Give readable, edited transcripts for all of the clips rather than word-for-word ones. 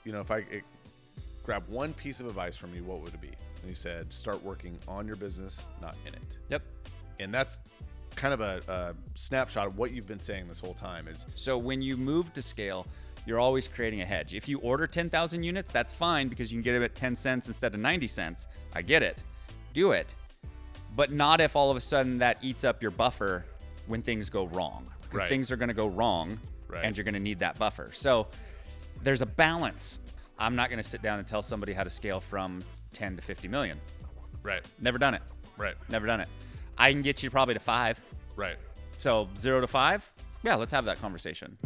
if I grab one piece of advice from you, what would it be? And he said, start working on your business, not in it. Yep. And that's kind of a snapshot of what you've been saying this whole time is. So when you move to scale, you're always creating a hedge. If you order 10,000 units, that's fine because you can get them at 10 cents instead of 90 cents. I get it. Do it. But not if all of a sudden that eats up your buffer when things go wrong. Right. Things are going to go wrong, Right. and you're going to need that buffer. So there's a balance. I'm not going to sit down and tell somebody how to scale from 10 to 50 million. Right. Never done it. Right. Never done it. I can get you probably to 5. Right. So 0 to 5, yeah, let's have that conversation.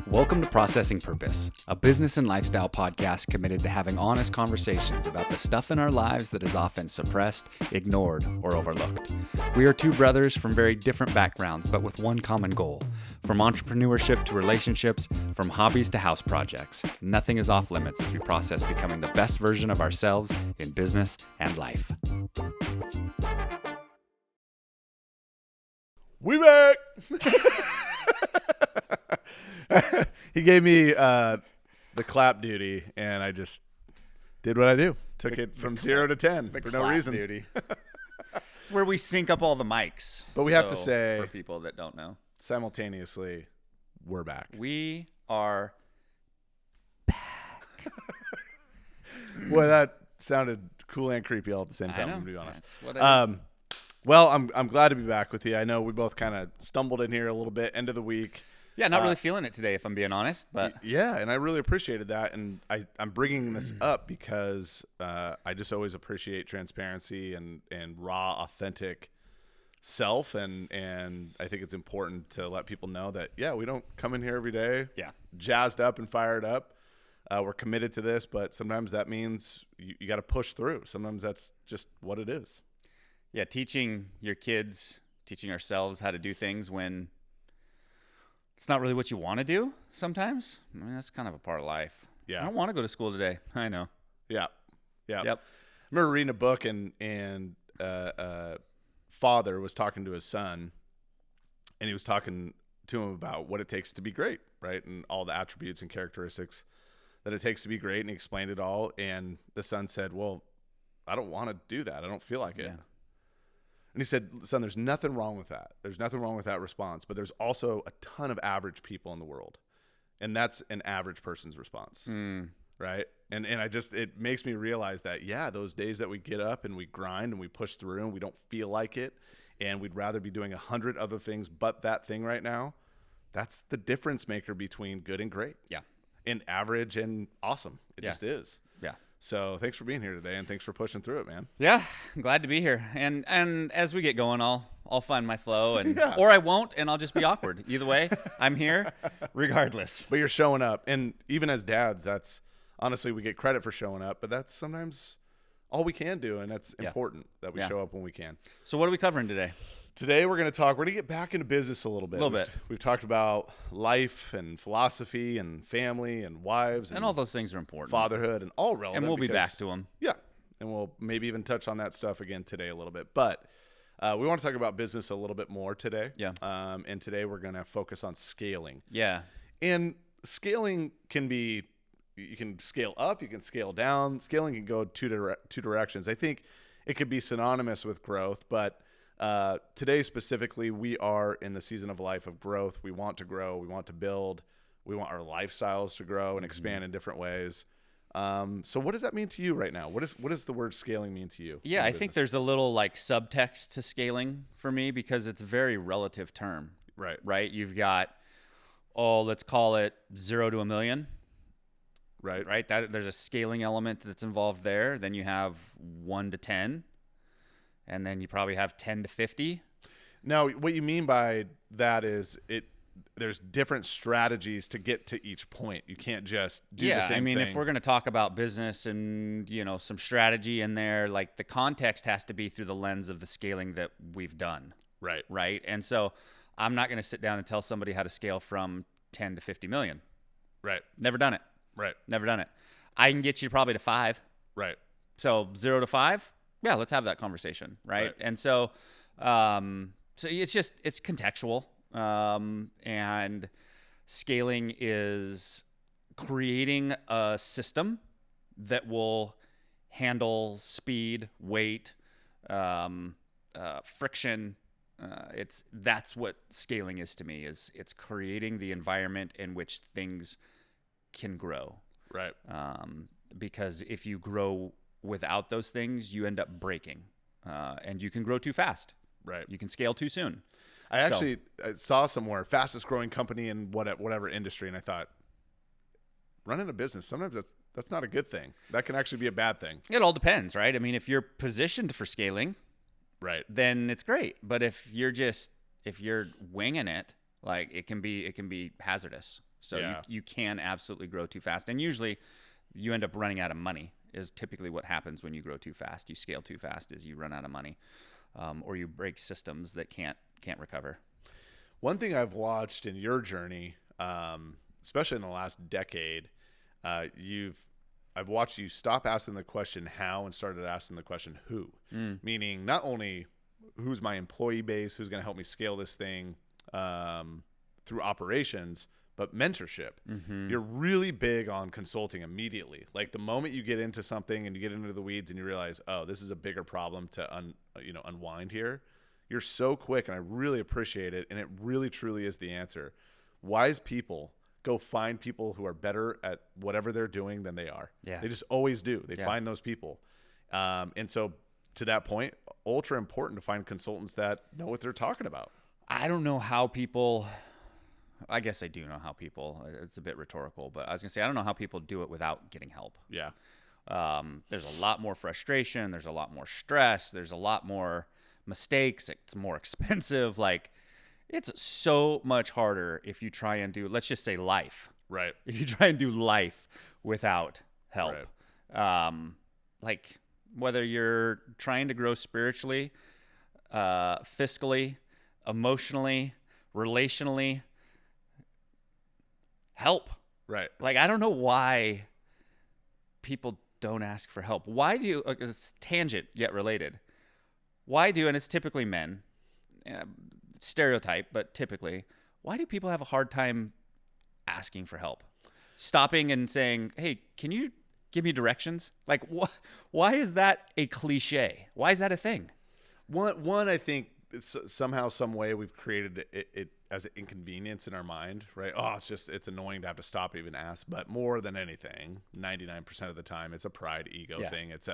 Welcome to Processing Purpose, a business and lifestyle podcast committed to having honest conversations about the stuff in our lives that is often suppressed, ignored, or overlooked. We are two brothers from very different backgrounds, but with one common goal. From entrepreneurship to relationships, from hobbies to house projects, nothing is off limits as we process becoming the best version of ourselves in business and life. We back. He gave me the clap duty, and I just did what I do. Took it from 0 to 10 for no reason. Duty. It's where we sync up all the mics. But we have to say, for people that don't know, simultaneously, we're back. we are Well, that sounded cool and creepy all at the same time, to be honest. That's what I do. Well, I'm glad to be back with you. I know we both kind of stumbled in here a little bit, end of the week. Yeah, not really feeling it today, if I'm being honest. But Yeah, and I really appreciated that. And I'm bringing this up because I just always appreciate transparency and raw, authentic self. And I think it's important to let people know that, yeah, we don't come in here every day jazzed up and fired up. We're committed to this, but sometimes that means you got to push through. Sometimes that's just what it is. yeah, teaching your kids, teaching ourselves how to do things when it's not really what you want to do sometimes. I mean, that's kind of a part of life. Yeah. I don't want to go to school today. I know. Yeah. Yeah. Yep. I remember reading a book and father was talking to his son, and he was talking to him about what it takes to be great, right? And all the attributes and characteristics that it takes to be great. And he explained it all. And the son said, well, I don't want to do that. I don't feel like it. Yeah. And he said, son, there's nothing wrong with that. There's nothing wrong with that response. But there's also a ton of average people in the world. And that's an average person's response. Right. And it makes me realize that, yeah, those days that we get up and we grind and we push through and we don't feel like it, and we'd rather be doing 100 other things but that thing right now, that's the difference maker between good and great. Yeah. And average and awesome. It just is. Yeah. So thanks for being here today, and thanks for pushing through it, man. Yeah, I'm glad to be here. And as we get going, I'll find my flow, and Yeah. or I won't, and I'll just be awkward. Either way, I'm here, regardless. But you're showing up, and even as dads, that's honestly, we get credit for showing up, but that's sometimes all we can do, and that's important that we show up when we can. So what are we covering today? Today we're going to get back into business a little bit. We've talked about life and philosophy and family and wives And all those things are important. fatherhood and all relevant. And we'll be back to them. Yeah, and we'll maybe even touch on that stuff again today a little bit. But we want to talk about business a little bit more today. Yeah. And today we're going to focus on scaling. Yeah. And scaling can be, you can scale up, you can scale down. Scaling can go two directions. I think it could be synonymous with growth, but today specifically, we are in the season of life of growth. We want to grow. We want to build. We want our lifestyles to grow and expand in different ways. So what does that mean to you right now? What does the word scaling mean to you? Yeah, I think there's a little like subtext to scaling for me because it's a very relative term. Right? You've got, let's call it 0 to 1 million. Right? There's a scaling element that's involved there. Then you have 1 to 10. And then you probably have 10 to 50. Now, what you mean by that is there's different strategies to get to each point. You can't just do the same thing. If we're going to talk about business and, some strategy in there, like the context has to be through the lens of the scaling that we've done. Right. And so I'm not going to sit down and tell somebody how to scale from 10 to 50 million. Right. Never done it. Right. Never done it. I can get you probably to 5. Right. So 0 to 5. Yeah, let's have that conversation, right? And so, it's contextual, and Scaling is creating a system that will handle speed, weight, friction. That's what scaling is to me. Is it's creating the environment in which things can grow. Right. Because if you grow without those things, you end up breaking, and you can grow too fast. Right. You can scale too soon. I saw somewhere fastest growing company in whatever industry, and I thought, running a business, sometimes that's not a good thing. That can actually be a bad thing. It all depends, right? I mean, if you're positioned for scaling, right, then it's great. But if you're winging it, like it can be hazardous. So you can absolutely grow too fast, and usually you end up running out of money. Is typically what happens when you grow too fast. You scale too fast, is you run out of money, or you break systems that can't recover. One thing I've watched in your journey, especially in the last decade, I've watched you stop asking the question how and started asking the question who, meaning not only who's my employee base, who's going to help me scale this thing through operations, but mentorship. You're really big on consulting immediately. Like the moment you get into something and you get into the weeds and you realize, oh, this is a bigger problem to unwind here. You're so quick, and I really appreciate it. And it really, truly is the answer. Wise people go find people who are better at whatever they're doing than they are. Yeah. They just always do. They find those people. And so to that point, ultra important to find consultants that know what they're talking about. I don't know how people, I guess I do know how people, it's a bit rhetorical, but I was going to say, I don't know how people do it without getting help. Yeah. There's a lot more frustration. There's a lot more stress. There's a lot more mistakes. It's more expensive. Like, it's so much harder if you try and do, let's just say life. Right. If you try and do life without help. Right. Like whether you're trying to grow spiritually, fiscally, emotionally, relationally, help. Right. Like, I don't know why people don't ask for help. Why do you, it's tangent yet related. Why do, and it's typically men, stereotype, but typically, why do people have a hard time asking for help? Stopping and saying, hey, can you give me directions? Like, why is that a cliche? Why is that a thing? One, I think somehow, some way we've created it as an inconvenience in our mind, right? Oh, it's annoying to have to stop even ask. But more than anything, 99% of the time, it's a pride, ego thing. It's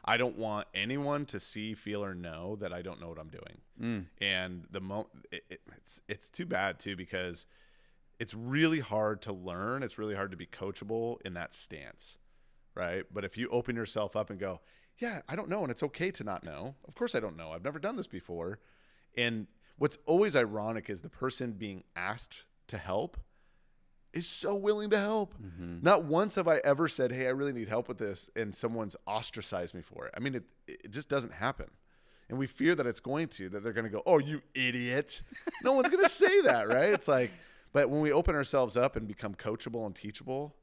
I don't want anyone to see, feel, or know that I don't know what I'm doing. And it's too bad too, because it's really hard to learn. It's really hard to be coachable in that stance, right? But if you open yourself up and go, yeah, I don't know, and it's okay to not know. Of course I don't know. I've never done this before. And what's always ironic is the person being asked to help is so willing to help. Not once have I ever said, hey, I really need help with this, and someone's ostracized me for it. I mean, it just doesn't happen. And we fear that it's going to, that they're going to go, oh, you idiot. No one's going to say that, right? It's like, but when we open ourselves up and become coachable and teachable,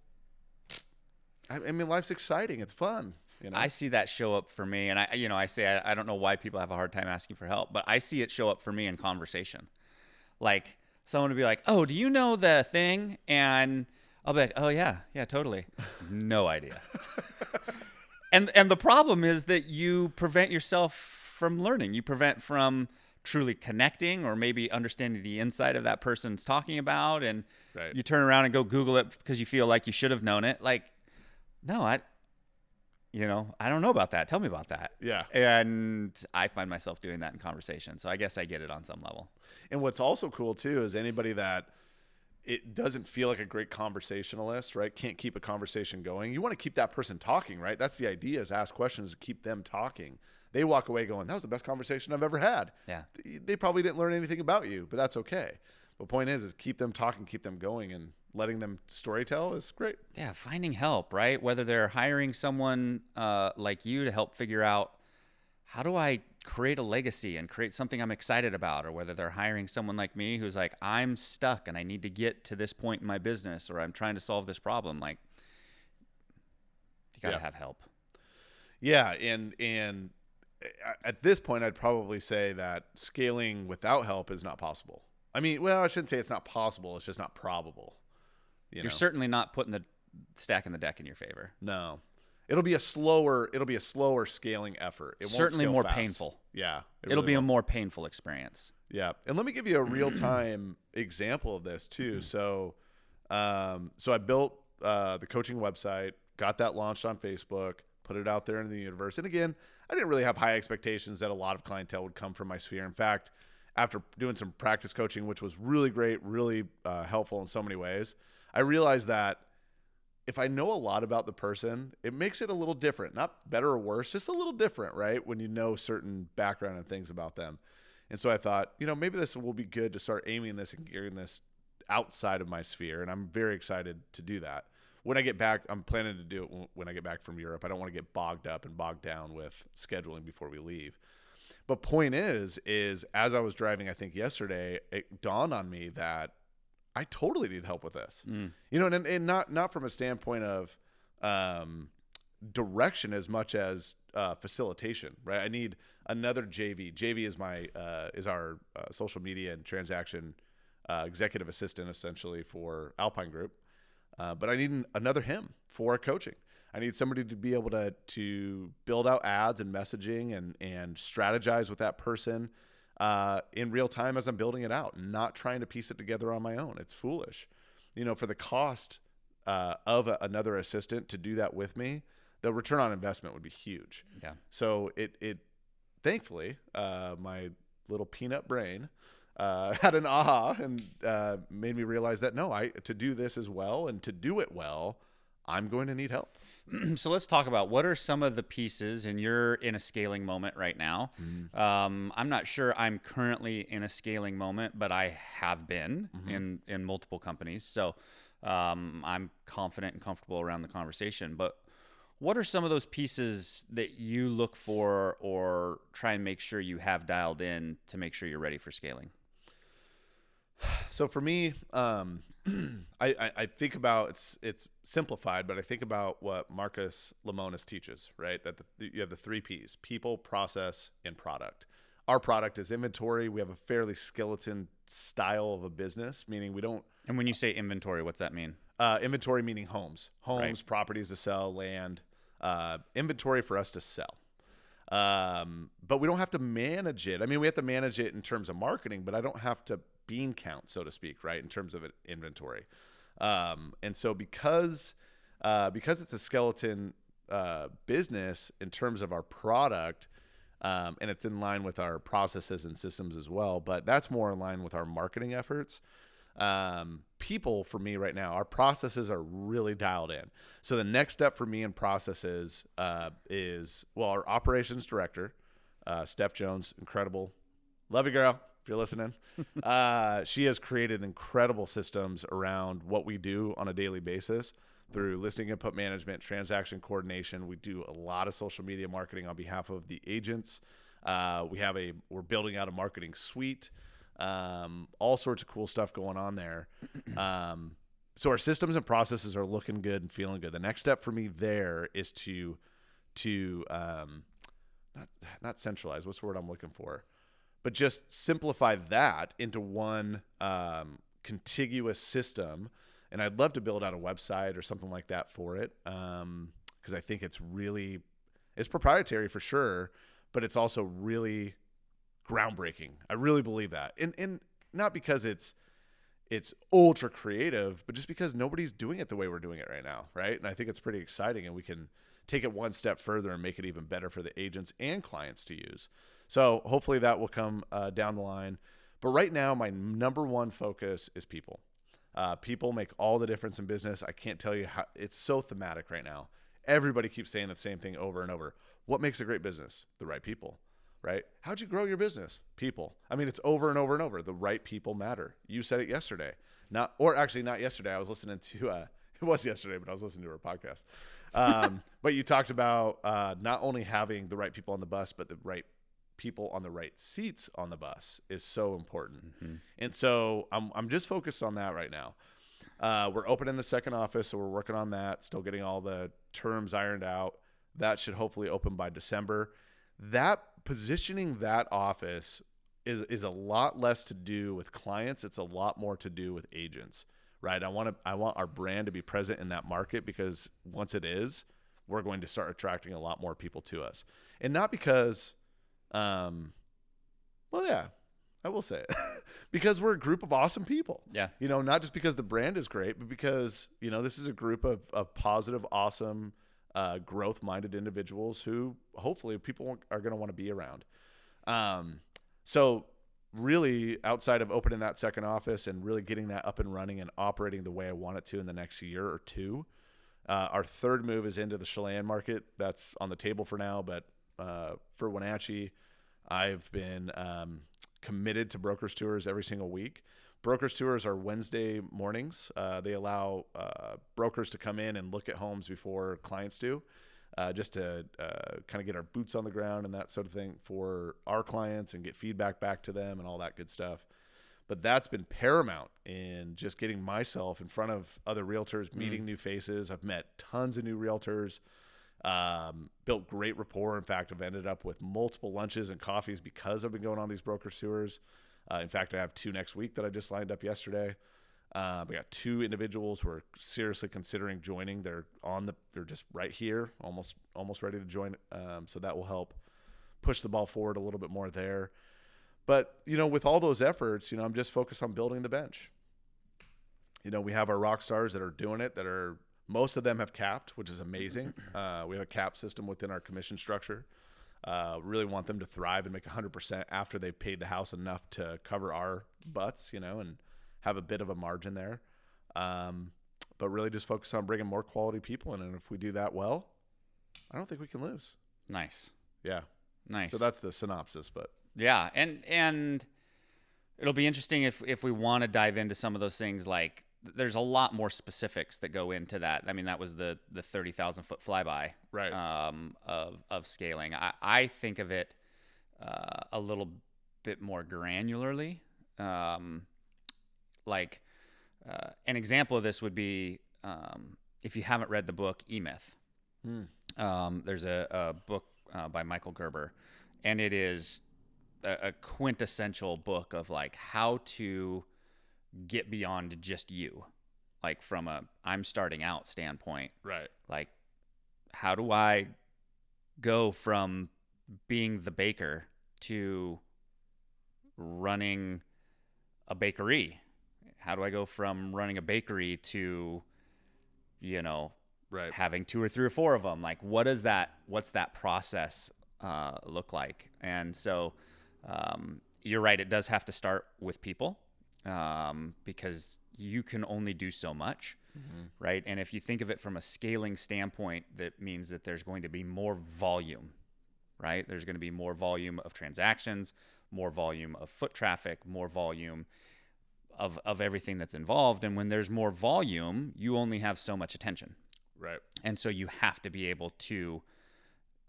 I mean, life's exciting. It's fun. You know? I see that show up for me, and I say I don't know why people have a hard time asking for help, but I see it show up for me in conversation. Like someone would be like, "Oh, do you know the thing?" And I'll be like, "Oh yeah, totally." No idea. And the problem is that you prevent yourself from learning. You prevent from truly connecting, or maybe understanding the insight of that person's talking about, and you turn around and go Google it because you feel like you should have known it. Like, no, I don't know about that. Tell me about that. Yeah. And I find myself doing that in conversation. So I guess I get it on some level. And what's also cool too is anybody that it doesn't feel like a great conversationalist, right? Can't keep a conversation going. You want to keep that person talking, right? That's the idea, is ask questions to keep them talking. They walk away going, that was the best conversation I've ever had. Yeah. They probably didn't learn anything about you, but that's okay. The point is keep them talking, keep them going, and letting them storytell is great. Yeah, finding help, right? Whether they're hiring someone like you to help figure out how do I create a legacy and create something I'm excited about, or whether they're hiring someone like me who's like, I'm stuck and I need to get to this point in my business, or I'm trying to solve this problem. Like, you got to have help. Yeah, and at this point, I'd probably say that scaling without help is not possible. I mean, well, I shouldn't say it's not possible. It's just not probable. You're certainly not putting the stack in the deck in your favor. No. It'll be a slower scaling effort. It Certainly won't more fast. Painful. Yeah. It'll be a more painful experience. Yeah. And let me give you a real-time example of this too. So I built the coaching website, got that launched on Facebook, put it out there in the universe. And again, I didn't really have high expectations that a lot of clientele would come from my sphere. In fact, after doing some practice coaching, which was really great, really helpful in so many ways, I realized that if I know a lot about the person, it makes it a little different. Not better or worse, just a little different, right? When you know certain background and things about them. And so I thought, maybe this will be good to start aiming this and gearing this outside of my sphere. And I'm very excited to do that. When I get back, I'm planning to do it when I get back from Europe. I don't want to get bogged up and bogged down with scheduling before we leave. But point is as I was driving, I think yesterday, it dawned on me that I totally need help with this. And not from a standpoint of direction as much as facilitation, right? I need another JV. JV is our social media and transaction executive assistant, essentially, for Alpine Group. But I need another him for coaching. I need somebody to be able to build out ads and messaging and strategize with that person in real time as I'm building it out, not trying to piece it together on my own. It's foolish. For the cost of another assistant to do that with me, the return on investment would be huge. Yeah. So it thankfully, my little peanut brain had an aha and made me realize that to do this as well and to do it well, I'm going to need help. So let's talk about what are some of the pieces, and you're in a scaling moment right now. I'm not sure I'm currently in a scaling moment, but I have been in multiple companies. So I'm confident and comfortable around the conversation. But what are some of those pieces that you look for or try and make sure you have dialed in to make sure you're ready for scaling? So for me, I think about it's simplified, but I think about what Marcus Lemonis teaches, right? That you have the 3 Ps: people, process, and product. Our product is inventory. We have a fairly skeleton style of a business, meaning we don't. And when you say inventory, what's that mean? Inventory meaning homes, right. Properties to sell, land. Inventory for us to sell. But we don't have to manage it. I mean, we have to manage it in terms of marketing, but I don't have to bean count, so to speak, right, in terms of inventory. And so because it's a skeleton business in terms of our product, and it's in line with our processes and systems as well, but that's more in line with our marketing efforts. People, for me right now, our processes are really dialed in. So the next step for me in processes is our operations director, Steph Jones, incredible. Love you, girl. If you're listening, she has created incredible systems around what we do on a daily basis through listing input management, transaction coordination. We do a lot of social media marketing on behalf of the agents. We're building out a marketing suite, all sorts of cool stuff going on there. So our systems and processes are looking good and feeling good. The next step for me there is to not centralize. What's the word I'm looking for? But just simplify that into one contiguous system. And I'd love to build out a website or something like that for it, because I think it's proprietary for sure, but it's also really groundbreaking. I really believe that. And not because it's ultra creative, but just because nobody's doing it the way we're doing it right now, right? And I think it's pretty exciting, and we can take it one step further and make it even better for the agents and clients to use. So hopefully that will come down the line. But right now, my number one focus is people. People make all the difference in business. I can't tell you how. It's so thematic right now. Everybody keeps saying the same thing over and over. What makes a great business? The right people, right? How'd you grow your business? People. I mean, it's over and over and over. The right people matter. You said it yesterday. Not yesterday. I was listening to, it was yesterday, but I was listening to her podcast. But you talked about not only having the right people on the bus, but the right people on the right seats on the bus is so important. Mm-hmm. And so I'm just focused on that right now. We're opening the second office, so we're working on that, still getting all the terms ironed out. That should hopefully open by December. Positioning that office is a lot less to do with clients. It's a lot more to do with agents, right? I want our brand to be present in that market, because once it is, we're going to start attracting a lot more people to us. And not because, well, yeah, I will say it, because we're a group of awesome people. Yeah. Not just because the brand is great, but because, this is a group of positive, awesome, growth-minded individuals who hopefully people are going to want to be around. So really, outside of opening that second office and really getting that up and running and operating the way I want it to in the next year or two, our third move is into the Chelan market. That's on the table for now, but for Wenatchee, I've been committed to Brokers Tours every single week. Brokers Tours are Wednesday mornings. They allow brokers to come in and look at homes before clients do, just to kind of get our boots on the ground and that sort of thing for our clients and get feedback back to them and all that good stuff. But that's been paramount in just getting myself in front of other realtors, meeting new faces. I've met tons of new realtors, built great rapport. In fact, I've ended up with multiple lunches and coffees because I've been going on these broker tours. In fact, I have 2 next week that I just lined up yesterday. We got 2 individuals who are seriously considering joining. They're just right here, almost ready to join. So that will help push the ball forward a little bit more there. But, with all those efforts, I'm just focused on building the bench. We have our rock stars that are doing it, most of them have capped, which is amazing. We have a cap system within our commission structure. Really want them to thrive and make 100% after they've paid the house enough to cover our butts, and have a bit of a margin there. But really just focus on bringing more quality people in. And if we do that well, I don't think we can lose. Nice. Yeah. Nice. So that's the synopsis, but. Yeah. And it'll be interesting if we want to dive into some of those things. Like, there's a lot more specifics that go into that. I mean, that was the 30,000 foot flyby, right? Of scaling. I think of it a little bit more granularly. Like an example of this would be if you haven't read the book E-Myth. There's a book by Michael Gerber, and it is a quintessential book of like how to get beyond just you, like from a I'm starting out standpoint. Right. Like, how do I go from being the baker to running a bakery? How do I go from running a bakery to, right, having 2 or 3 or 4 of them? Like, what's that process look like? And so you're right. It does have to start with people. Because you can only do so much, right? And if you think of it from a scaling standpoint, that means that there's going to be more volume, right? There's going to be more volume of transactions, more volume of foot traffic, more volume of everything that's involved. And when there's more volume, you only have so much attention. Right. And so you have to be able to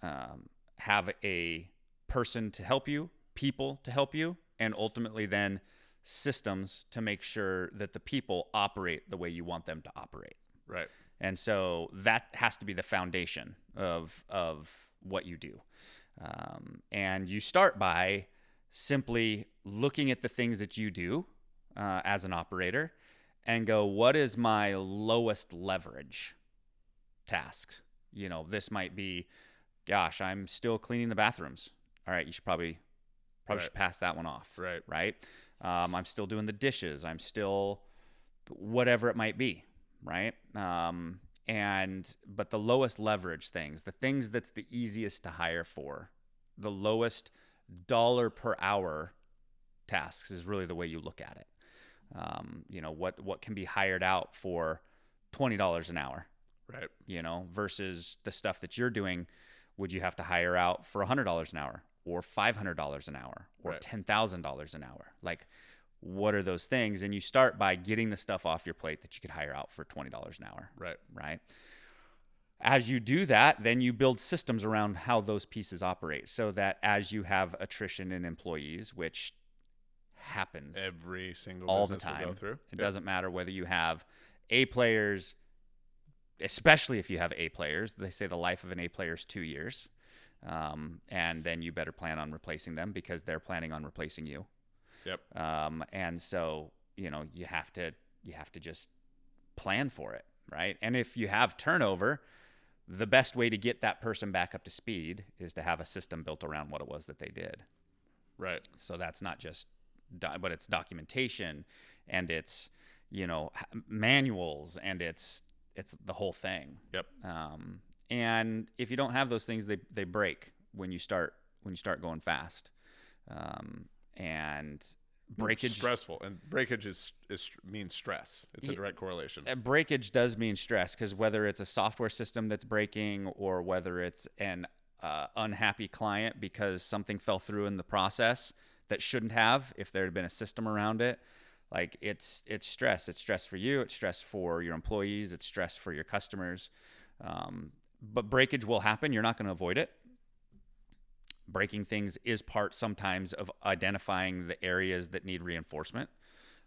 have a person to help you, people to help you, and ultimately then systems to make sure that the people operate the way you want them to operate. Right. And so that has to be the foundation of what you do. And you start by simply looking at the things that you do as an operator and go, what is my lowest leverage task? This might be, gosh, I'm still cleaning the bathrooms. All right, you should probably right. should pass that one off. Right. I'm still doing the dishes. I'm still whatever it might be, right? But the lowest leverage things, the things that's the easiest to hire for, the lowest dollar per hour tasks is really the way you look at it. What can be hired out for $20 an hour, right? Versus the stuff that you're doing, would you have to hire out for $100 an hour? Or $500 an hour, or right. $10,000 an hour. Like, what are those things? And you start by getting the stuff off your plate that you could hire out for $20 an hour. Right. As you do that, then you build systems around how those pieces operate, so that as you have attrition in employees, which happens every single all the business time, will go through. It doesn't matter whether you have A players, especially if you have A players. They say the life of an A player is 2 years. And then you better plan on replacing them because they're planning on replacing you. Yep. And so, you have to just plan for it, right? And if you have turnover, the best way to get that person back up to speed is to have a system built around what it was that they did. Right. So that's not just, but it's documentation, and it's, manuals, and it's the whole thing. Yep. And if you don't have those things, they break when you start going fast. And breakage, stressful, and breakage means stress. It's a direct correlation. Breakage does mean stress, because whether it's a software system that's breaking, or whether it's an unhappy client because something fell through in the process that shouldn't have, if there had been a system around it, like it's stress. It's stress for you. It's stress for your employees. It's stress for your customers. But breakage will happen. You're not going to avoid it. Breaking things is part sometimes of identifying the areas that need reinforcement.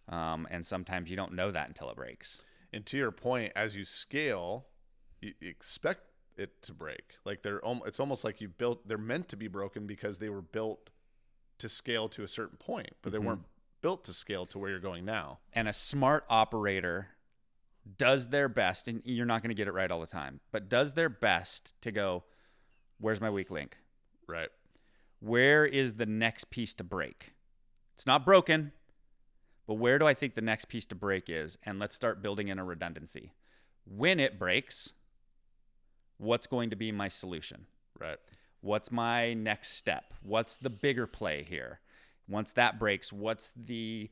And sometimes you don't know that until it breaks. And to your point, as you scale, you expect it to break. Like it's almost like they're meant to be broken because they were built to scale to a certain point, but they weren't built to scale to where you're going now. And a smart operator does their best, and you're not going to get it right all the time, but does their best to go, where's my weak link? Right. Where is the next piece to break? It's not broken, but where do I think the next piece to break is? And let's start building in a redundancy. When it breaks, what's going to be my solution? Right. What's my next step? What's the bigger play here? Once that breaks, what's the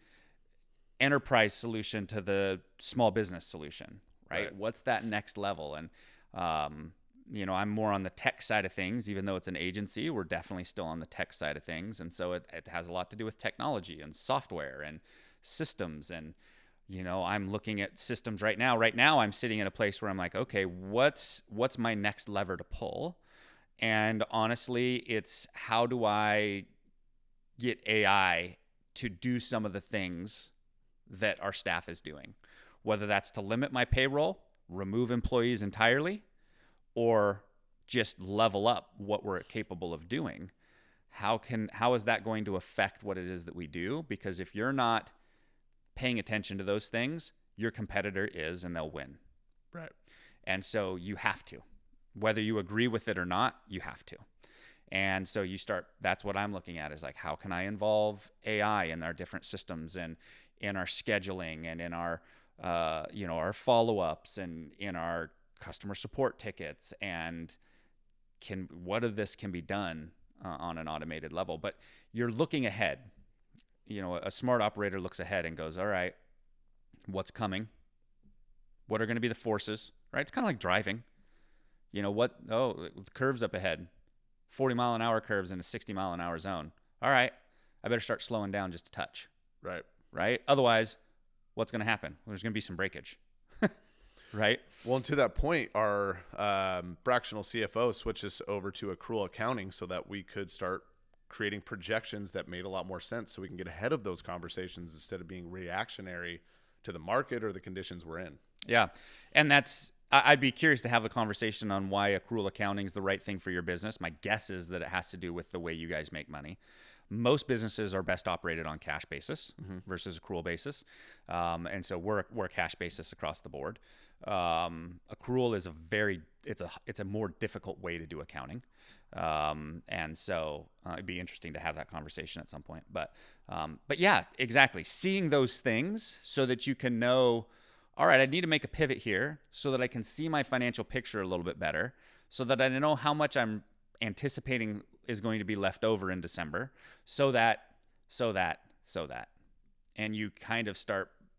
enterprise solution to the small business solution, right? What's that next level? And, I'm more on the tech side of things, even though it's an agency, we're definitely still on the tech side of things. And so it has a lot to do with technology and software and systems. And, I'm looking at systems right now. Right now I'm sitting in a place where I'm like, okay, what's my next lever to pull? And honestly, it's how do I get AI to do some of the things that our staff is doing, whether that's to limit my payroll, remove employees entirely, or just level up what we're capable of doing. How is that going to affect what it is that we do? Because if you're not paying attention to those things, your competitor is, and they'll win. Right. And so you have to, whether you agree with it or not, you have to. And so that's what I'm looking at, is like, how can I involve AI in our different systems, and in our scheduling, and in our, our follow-ups, and in our customer support tickets, and what of this can be done on an automated level. But you're looking ahead. A smart operator looks ahead and goes, all right, what's coming? What are going to be the forces, right? It's kind of like driving. Curves up ahead, 40-mile-an-hour curves in a 60-mile-an-hour zone. All right, I better start slowing down just a touch. Right? Otherwise, what's going to happen? There's going to be some breakage. Right? Well, and to that point, our fractional CFO switched us over to accrual accounting so that we could start creating projections that made a lot more sense, so we can get ahead of those conversations instead of being reactionary to the market or the conditions we're in. Yeah. And I'd be curious to have a conversation on why accrual accounting is the right thing for your business. My guess is that it has to do with the way you guys make money. Most businesses are best operated on cash basis versus accrual basis. And so we're a cash basis across the board. Accrual is it's a more difficult way to do accounting. And so it'd be interesting to have that conversation at some point. But yeah, exactly. Seeing those things so that you can know, all right, I need to make a pivot here so that I can see my financial picture a little bit better, so that I know how much I'm anticipating is going to be left over in December, so that. And you kind of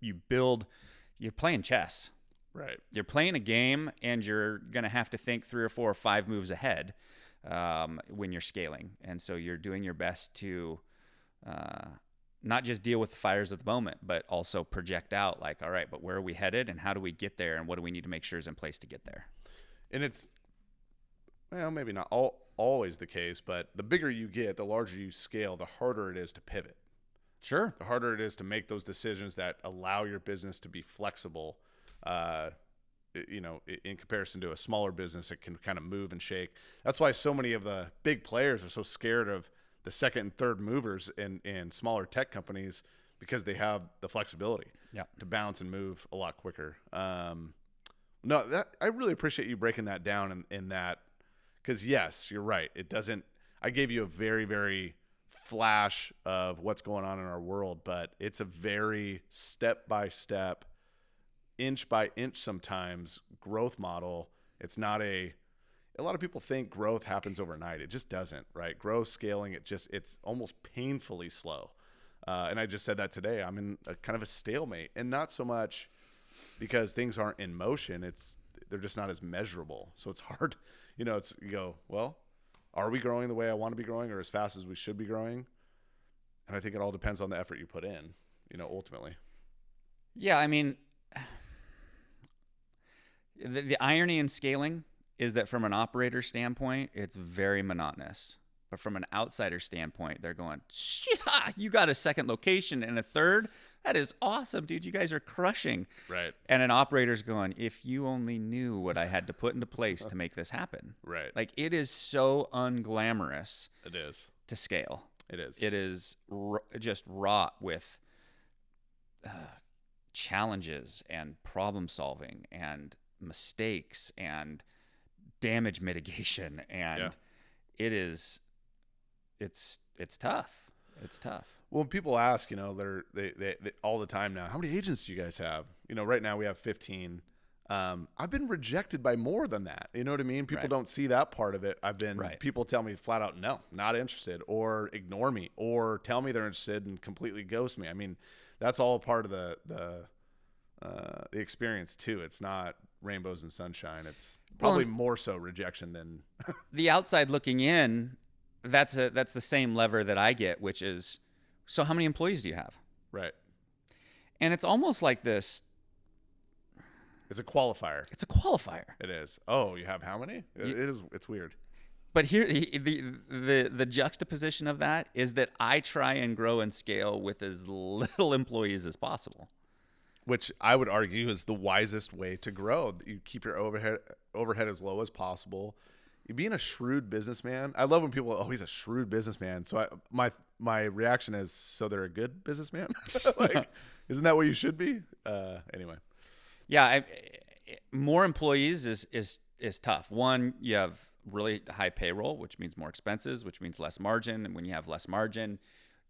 you're playing chess. Right. You're playing a game, and you're going to have to think 3 or 4 or 5 moves ahead when you're scaling. And so you're doing your best to not just deal with the fires at the moment, but also project out, like, all right, but where are we headed, and how do we get there, and what do we need to make sure is in place to get there? And it's, maybe not always the case, but the bigger you get, the larger you scale, the harder it is to pivot. Sure. The harder it is to make those decisions that allow your business to be flexible in comparison to a smaller business, it can kind of move and shake. That's why so many of the big players are so scared of the second and third movers in smaller tech companies, because they have the flexibility to bounce and move a lot quicker. No, I really appreciate you breaking that down in that, because yes, you're right. It doesn't. I gave you a very, very flash of what's going on in our world, but it's a very step by step, inch by inch, sometimes growth model. It's not a lot of people think growth happens overnight. It just doesn't, right? Growth, scaling, it's almost painfully slow. And I just said that today. I'm in a kind of a stalemate, and not so much because things aren't in motion. They're just not as measurable. So it's hard, you go, well, are we growing the way I want to be growing, or as fast as we should be growing? And I think it all depends on the effort you put in, ultimately. Yeah. I mean, the irony in scaling is that from an operator standpoint, it's very monotonous. But from an outsider standpoint, they're going, yeah, you got a second location and a third? That is awesome, dude. You guys are crushing. Right. And an operator's going, if you only knew what I had to put into place to make this happen. Right. Like, it is so unglamorous. It is. To scale. It is. It is just wrought with challenges and problem solving and mistakes and damage mitigation. And it's tough. It's tough. Well, when people ask, they all the time now, how many agents do you guys have? Right now we have 15. I've been rejected by more than that. You know what I mean? People don't see that part of it. People tell me flat out, no, not interested, or ignore me, or tell me they're interested and completely ghost me. I mean, that's all part of the experience too. It's not rainbows and sunshine. It's probably more so rejection than the outside looking in. That's the same lever that I get, which is, so how many employees do you have? Right. And it's almost like this. It's a qualifier. It's a qualifier. It is. Oh, you have how many? It is. It's weird. But here, the juxtaposition of that is that I try and grow and scale with as little employees as possible. Which I would argue is the wisest way to grow. You keep your overhead as low as possible. Being a shrewd businessman, I love when people, he's a shrewd businessman. So my reaction is, so they're a good businessman? Like, isn't that what you should be? Anyway. Yeah, more employees is tough. One, you have really high payroll, which means more expenses, which means less margin. And when you have less margin,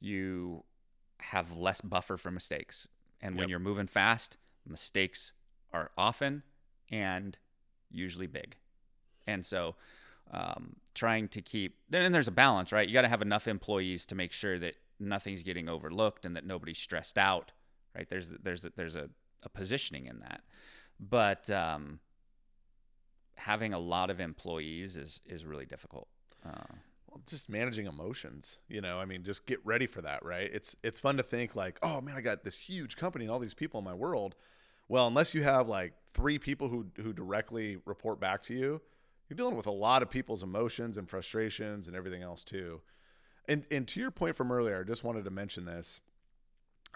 you have less buffer for mistakes. And when you're moving fast, mistakes are often and usually big. And so trying to keep, then there's a balance, right? You got to have enough employees to make sure that nothing's getting overlooked and that nobody's stressed out, right? There's a positioning in that. But having a lot of employees is really difficult. Just managing emotions, just get ready for that, right? It's fun to think like, oh man, I got this huge company and all these people in my world. Well, unless you have like 3 people who directly report back to you, you're dealing with a lot of people's emotions and frustrations and everything else too. And to your point from earlier, I just wanted to mention this.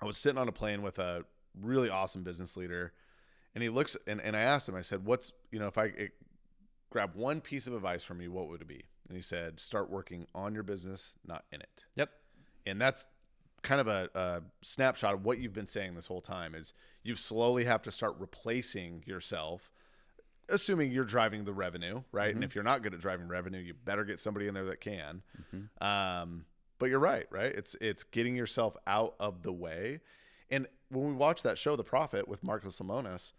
I was sitting on a plane with a really awesome business leader, and he looks, and I asked him, I said, if I grab one piece of advice from you, what would it be? And he said, start working on your business, not in it. Yep. And that's kind of a snapshot of what you've been saying this whole time is you slowly have to start replacing yourself, assuming you're driving the revenue, right? Mm-hmm. And if you're not good at driving revenue, you better get somebody in there that can. Mm-hmm. But you're right? It's getting yourself out of the way. And when we watch that show, The Profit, with Marcus Lemonis,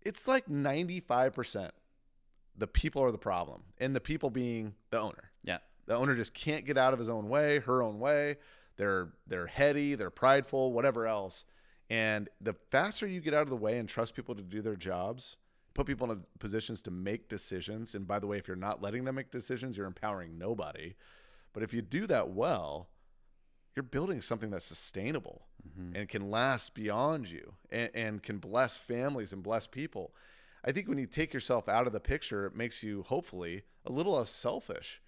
it's like 95% the people are the problem, and the people being the owner. Yeah. The owner just can't get out of his own way, her own way. They're heady, they're prideful, whatever else. And the faster you get out of the way and trust people to do their jobs, put people in positions to make decisions. And by the way, if you're not letting them make decisions, you're empowering nobody. But if you do that well, you're building something that's sustainable and can last beyond you and can bless families and bless people. I think when you take yourself out of the picture, it makes you hopefully a little less selfish.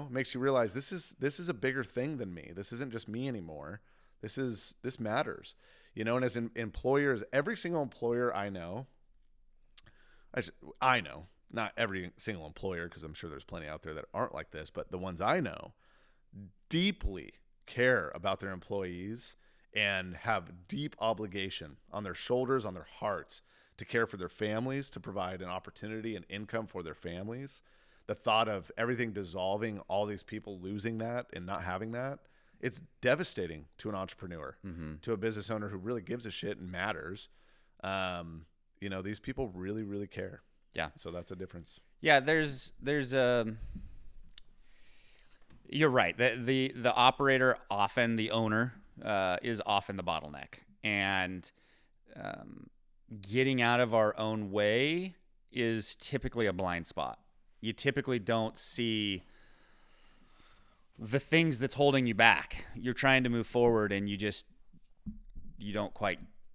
Makes you realize this is a bigger thing than me. This isn't just me anymore. This matters. And as employers, every single employer I know, I know, not every single employer, because I'm sure there's plenty out there that aren't like this, but the ones I know deeply care about their employees and have deep obligation on their shoulders, on their hearts, to care for their families, to provide an opportunity and income for their families. The thought of everything dissolving, all these people losing that and not having that, it's devastating to an entrepreneur, to a business owner who really gives a shit and matters. These people really, really care. Yeah. So that's a difference. Yeah, there's you're right. The operator, often the owner, is often the bottleneck. And getting out of our own way is typically a blind spot. You typically don't see the things that's holding you back. You're trying to move forward and you're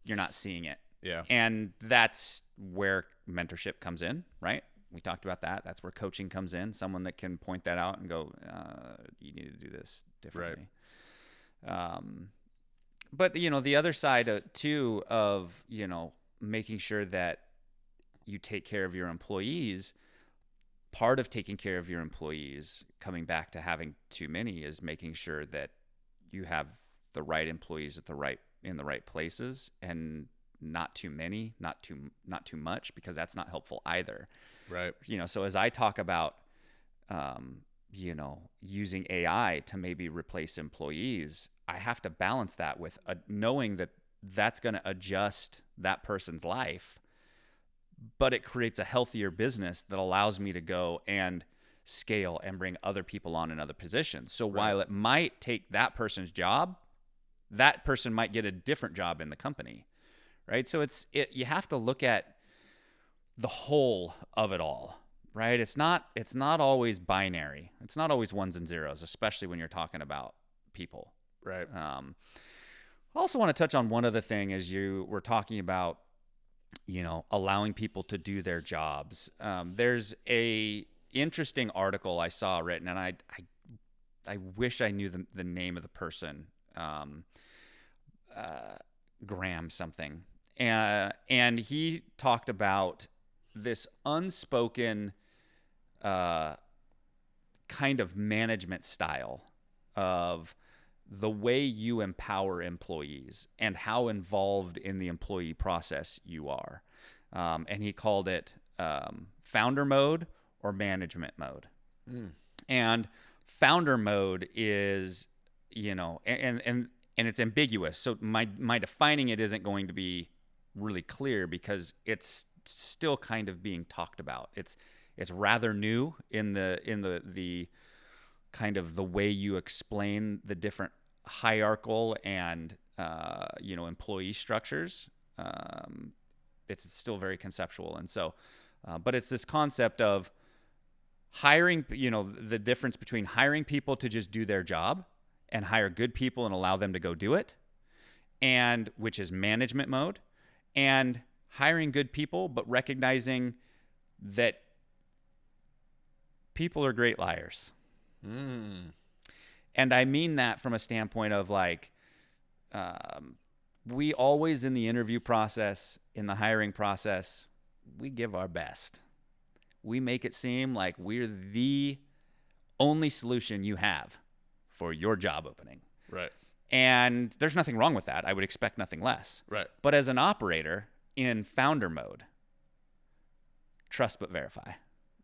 not seeing it. Yeah. And that's where mentorship comes in, right? We talked about that. That's where coaching comes in. Someone that can point that out and go, you need to do this differently. Right. But, the other side too of, making sure that you take care of your employees, part of taking care of your employees, coming back to having too many, is making sure that you have the right employees in the right places, and not too many, not too much, because that's not helpful either. Right. So as I talk about, using AI to maybe replace employees, I have to balance that with knowing that that's going to adjust that person's life, but it creates a healthier business that allows me to go and scale and bring other people on in other positions. So while it might take that person's job, that person might get a different job in the company, right? So you have to look at the whole of it all, right? It's not always binary. It's not always ones and zeros, especially when you're talking about people. Right. I also want to touch on one other thing as you were talking about, allowing people to do their jobs. There's a interesting article I saw written, and I wish I knew the name of the person, Graham something. And he talked about this unspoken kind of management style of the way you empower employees and how involved in the employee process you are. And he called it founder mode or management mode. And founder mode is, and it's ambiguous. So my defining it isn't going to be really clear because it's still kind of being talked about. It's rather new in the kind of the way you explain the different hierarchical and employee structures. It's still very conceptual, and so but it's this concept of hiring, the difference between hiring people to just do their job and hire good people and allow them to go do it, and which is management mode, and hiring good people but recognizing that people are great liars. And I mean that from a standpoint of we always, in the interview process, in the hiring process, we give our best. We make it seem like we're the only solution you have for your job opening. Right. And there's nothing wrong with that. I would expect nothing less. Right. But as an operator in founder mode, trust but verify.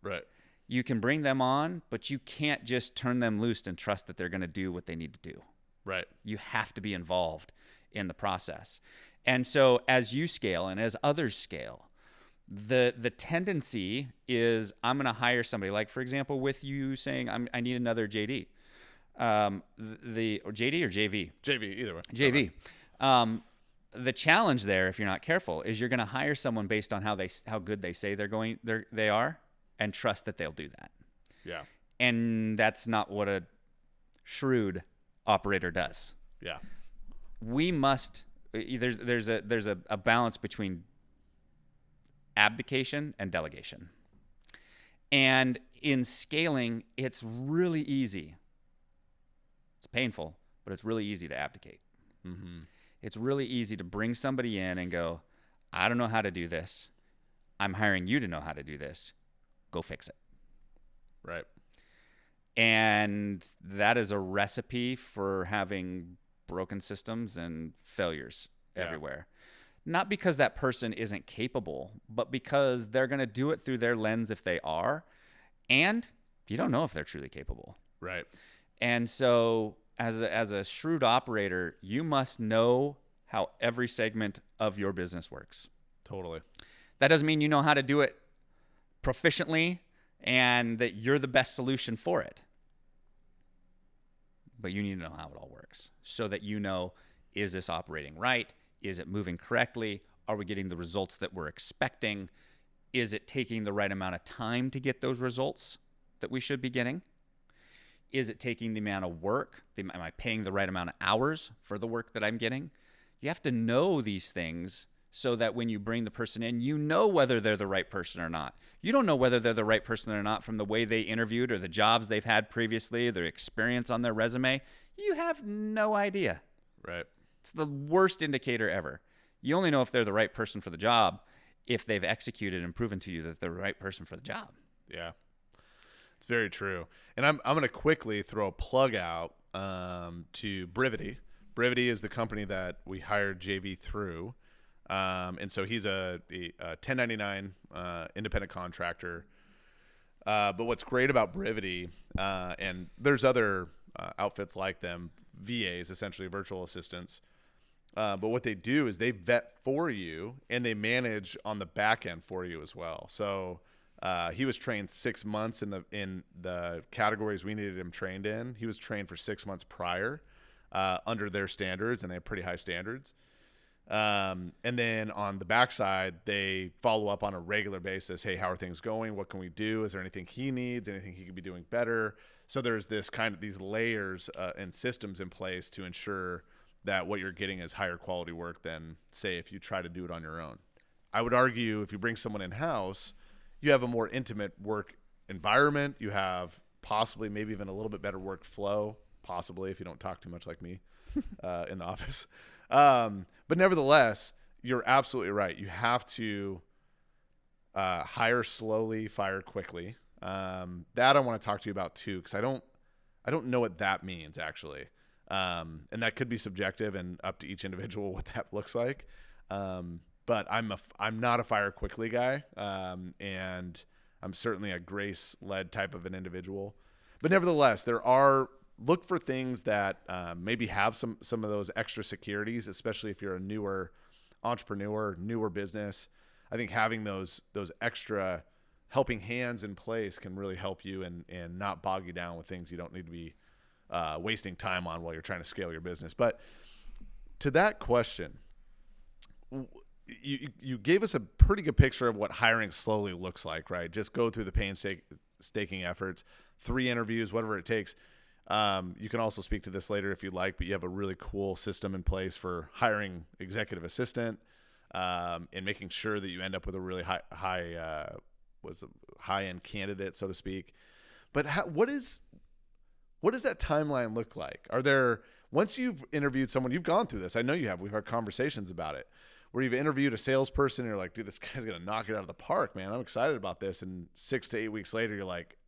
Right. You can bring them on, but you can't just turn them loose and trust that they're going to do what they need to do. Right. You have to be involved in the process. And so as you scale and as others scale, the tendency is I'm going to hire somebody, like, for example, with you saying I need another JD. Or JD or JV? JV, either way. JV. The challenge there, if you're not careful, is you're going to hire someone based on how good they say they are, and trust that they'll do that. Yeah. And that's not what a shrewd operator does. Yeah. We must, there's a balance between abdication and delegation. And in scaling, it's really easy. It's painful, but it's really easy to abdicate. It's really easy to bring somebody in and go, I don't know how to do this. I'm hiring you to know how to do this. Go fix it. Right. And that is a recipe for having broken systems and failures everywhere. Not because that person isn't capable, but because they're going to do it through their lens if they are. And you don't know if they're truly capable. Right. And so as a shrewd operator, you must know how every segment of your business works. Totally. That doesn't mean you know how to do it proficiently and that you're the best solution for it. But you need to know how it all works so that you know, is this operating right? Is it moving correctly? Are we getting the results that we're expecting? Is it taking the right amount of time to get those results that we should be getting? Is it taking the amount of work? Am I paying the right amount of hours for the work that I'm getting? You have to know these things so that when you bring the person in, you know whether they're the right person or not. You don't know whether they're the right person or not from the way they interviewed or the jobs they've had previously, their experience on their resume. You have no idea. Right. It's the worst indicator ever. You only know if they're the right person for the job if they've executed and proven to you that they're the right person for the job. Yeah. It's very true. And I'm going to quickly throw a plug out to Brivity. Brivity is the company that we hired JV through. And so he's a 1099 independent contractor. But what's great about Brivity, and there's other outfits like them, VAs, essentially virtual assistants. But what they do is they vet for you and they manage on the back end for you as well. So he was trained 6 months in the categories we needed him trained in. He was trained for 6 months prior under their standards, and they have pretty high standards. And then on the backside, they follow up on a regular basis. Hey, how are things going? What can we do? Is there anything he needs? Anything he could be doing better? So there's these layers and systems in place to ensure that what you're getting is higher quality work than, say, if you try to do it on your own. I would argue if you bring someone in-house, you have a more intimate work environment. You have possibly maybe even a little bit better workflow, possibly if you don't talk too much like me in the office. But nevertheless, you're absolutely right. You have to hire slowly, fire quickly. That I want to talk to you about too, because I don't know what that means actually. And that could be subjective and up to each individual what that looks like. But I'm not a fire quickly guy. And I'm certainly a grace-led type of an individual. But nevertheless, look for things that maybe have some of those extra securities, especially if you're a newer entrepreneur, newer business. I think having those extra helping hands in place can really help you and not bog you down with things you don't need to be wasting time on while you're trying to scale your business. But to that question, you gave us a pretty good picture of what hiring slowly looks like, right? Just go through the painstaking efforts, 3 interviews, whatever it takes. You can also speak to this later if you'd like, but you have a really cool system in place for hiring executive assistant and making sure that you end up with a really high-end candidate, so to speak. But what does that timeline look like? Once you've interviewed someone, you've gone through this. I know you have. We've had conversations about it where you've interviewed a salesperson and you're like, dude, this guy's going to knock it out of the park, man. I'm excited about this. And 6 to 8 weeks later, you're like,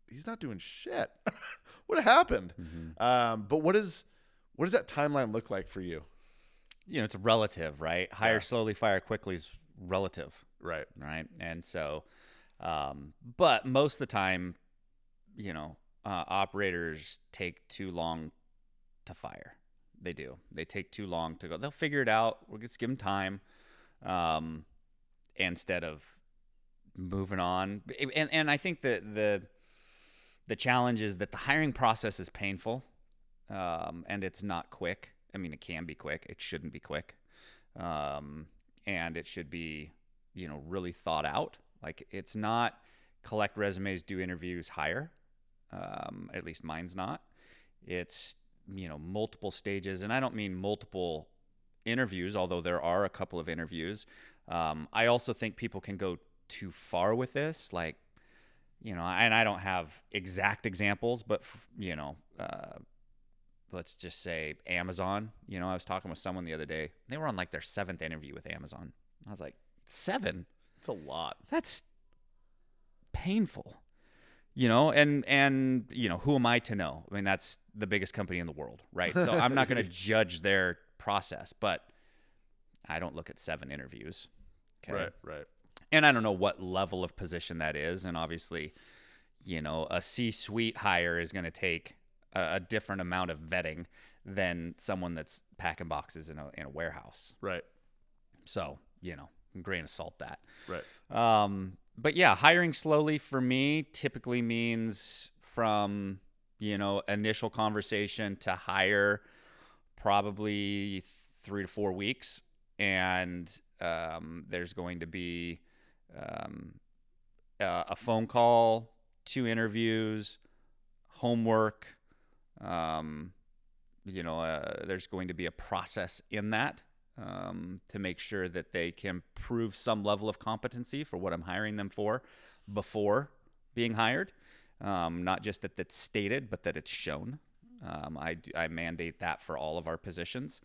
he's not doing shit. What happened? Mm-hmm. But what does that timeline look like for you? It's relative, right? Hire slowly, fire quickly is relative. Right. Right. And so, but most of the time, operators take too long to fire. They do. They take too long to go. They'll figure it out. We'll just give them time instead of moving on. And I think that the challenge is that the hiring process is painful and it's not quick. I mean, it can be quick. It shouldn't be quick. And it should be, really thought out. Like, it's not collect resumes, do interviews, hire. At least mine's not. It's, multiple stages. And I don't mean multiple interviews, although there are a couple of interviews. I also think people can go too far with this. Like, and I don't have exact examples, but, let's just say Amazon. I was talking with someone the other day. They were on like their 7th interview with Amazon. I was like, 7? It's a lot. That's painful. And who am I to know? I mean, that's the biggest company in the world, right? So I'm not going to judge their process, but I don't look at 7 interviews. Okay. Right. And I don't know what level of position that is. And obviously, a C-suite hire is going to take a different amount of vetting than someone that's packing boxes in a warehouse. Right. So, grain of salt that. Right. But yeah, hiring slowly for me typically means from, initial conversation to hire probably 3 to 4 weeks. And there's going to be a phone call, 2 interviews, homework. There's going to be a process in that to make sure that they can prove some level of competency for what I'm hiring them for before being hired. Not just that that's stated, but that it's shown. I mandate that for all of our positions.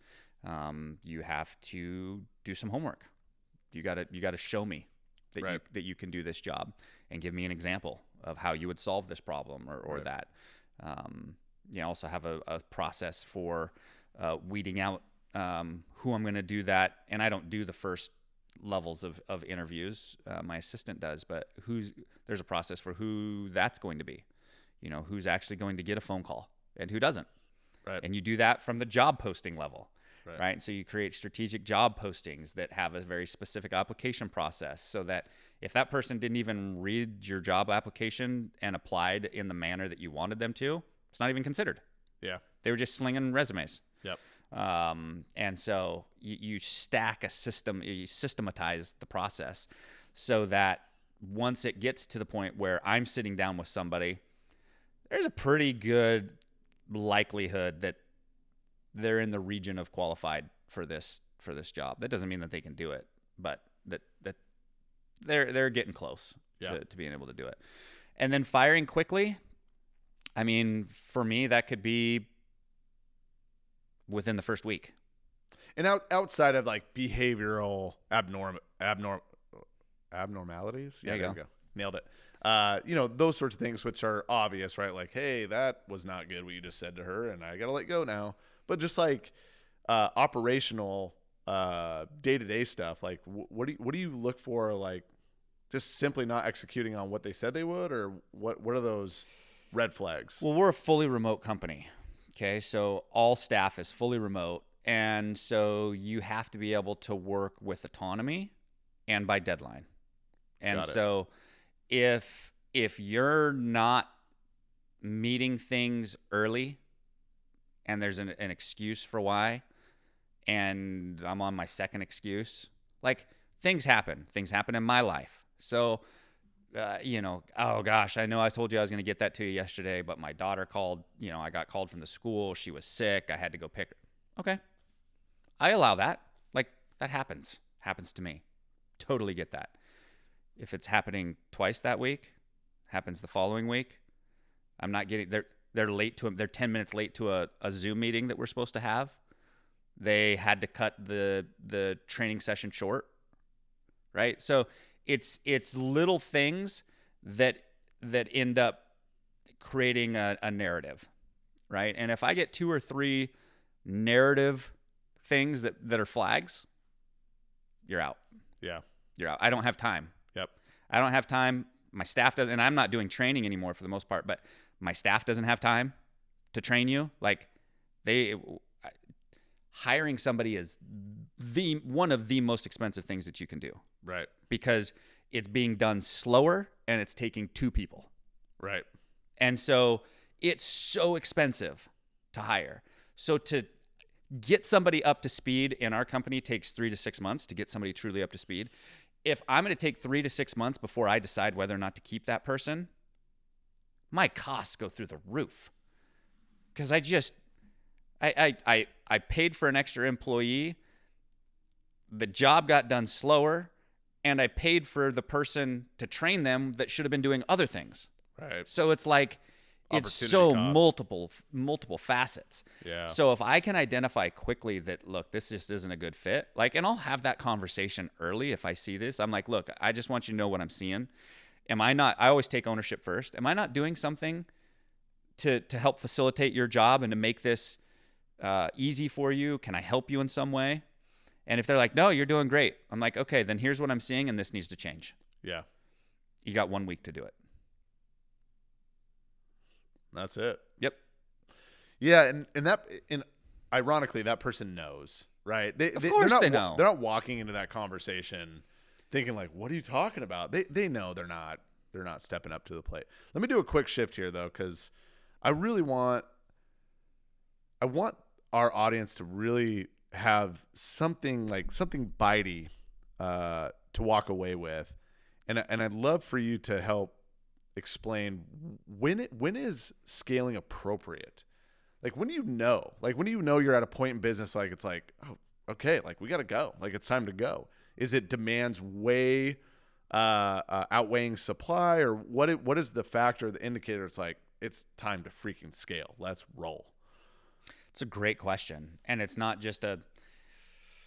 You have to do some homework. You gotta show me that that you can do this job and give me an example of how you would solve this problem or that. Also have a process for weeding out who I'm going to do that. And I don't do the first levels of interviews. My assistant does, but there's a process for who that's going to be, who's actually going to get a phone call and who doesn't. Right. And you do that from the job posting level. Right. And so you create strategic job postings that have a very specific application process so that if that person didn't even read your job application and applied in the manner that you wanted them to, it's not even considered. Yeah. They were just slinging resumes. Yep. And so you stack a system, you systematize the process so that once it gets to the point where I'm sitting down with somebody, there's a pretty good likelihood that they're in the region of qualified for this job. That doesn't mean that they can do it, but that they're getting close to being able to do it. And then firing quickly, I mean, for me, that could be within the first week. And outside of like behavioral abnormalities. Yeah, there you go. Nailed it. Those sorts of things which are obvious, right? Like, hey, that was not good what you just said to her, and I gotta let go now. But just like operational day-to-day stuff, like what do you look for? Like, just simply not executing on what they said they would, or what are those red flags? Well, we're a fully remote company. Okay, so all staff is fully remote, and so you have to be able to work with autonomy and by deadline. And so if you're not meeting things early and there's an excuse for why, and I'm on my second excuse, like things happen in my life. So, oh gosh, I know I told you I was going to get that to you yesterday, but my daughter called, I got called from the school. She was sick. I had to go pick her. Okay. I allow that. Like that happens to me. Totally get that. If it's happening twice that week, happens the following week, I'm not getting, they're late to, they're 10 minutes late to a Zoom meeting that we're supposed to have. They had to cut the training session short. Right. So it's little things that end up creating a narrative. Right. And if I get 2 or 3 narrative things that are flags, you're out. Yeah. You're out. I don't have time. Yep. I don't have time. My staff doesn't, and I'm not doing training anymore for the most part, but my staff doesn't have time to train you. Like hiring somebody is one of the most expensive things that you can do. Right. Because it's being done slower and it's taking 2 people. Right. And so it's so expensive to hire. So to get somebody up to speed in our company takes 3 to 6 months to get somebody truly up to speed. If I'm going to take 3 to 6 months before I decide whether or not to keep that person, my costs go through the roof. Because I paid for an extra employee, the job got done slower, and I paid for the person to train them that should have been doing other things. Right. So it's like it's opportunity so cost. multiple facets. Yeah. So if I can identify quickly that, look, this just isn't a good fit, like, and I'll have that conversation early if I see this. I'm like, look, I just want you to know what I'm seeing. I always take ownership first. Am I not doing something to help facilitate your job and to make this easy for you? Can I help you in some way? And if they're like, no, you're doing great, I'm like, okay, then here's what I'm seeing, and this needs to change. Yeah. You got 1 week to do it. That's it. Yep. Yeah, and ironically, that person knows, right? Of course they know. They're not walking into that conversation thinking like, "What are you talking about?" They know they're not stepping up to the plate. Let me do a quick shift here though, because I want our audience to really have something bitey to walk away with, and I'd love for you to help explain when is scaling appropriate. Like, when do you know? Like, when do you know you're at a point in business like it's like, oh, okay, like we got to go. Like, it's time to go. Is it demand's way outweighing supply, or what is the factor, the indicator? It's like, it's time to freaking scale. Let's roll. It's a great question, and it's not just a.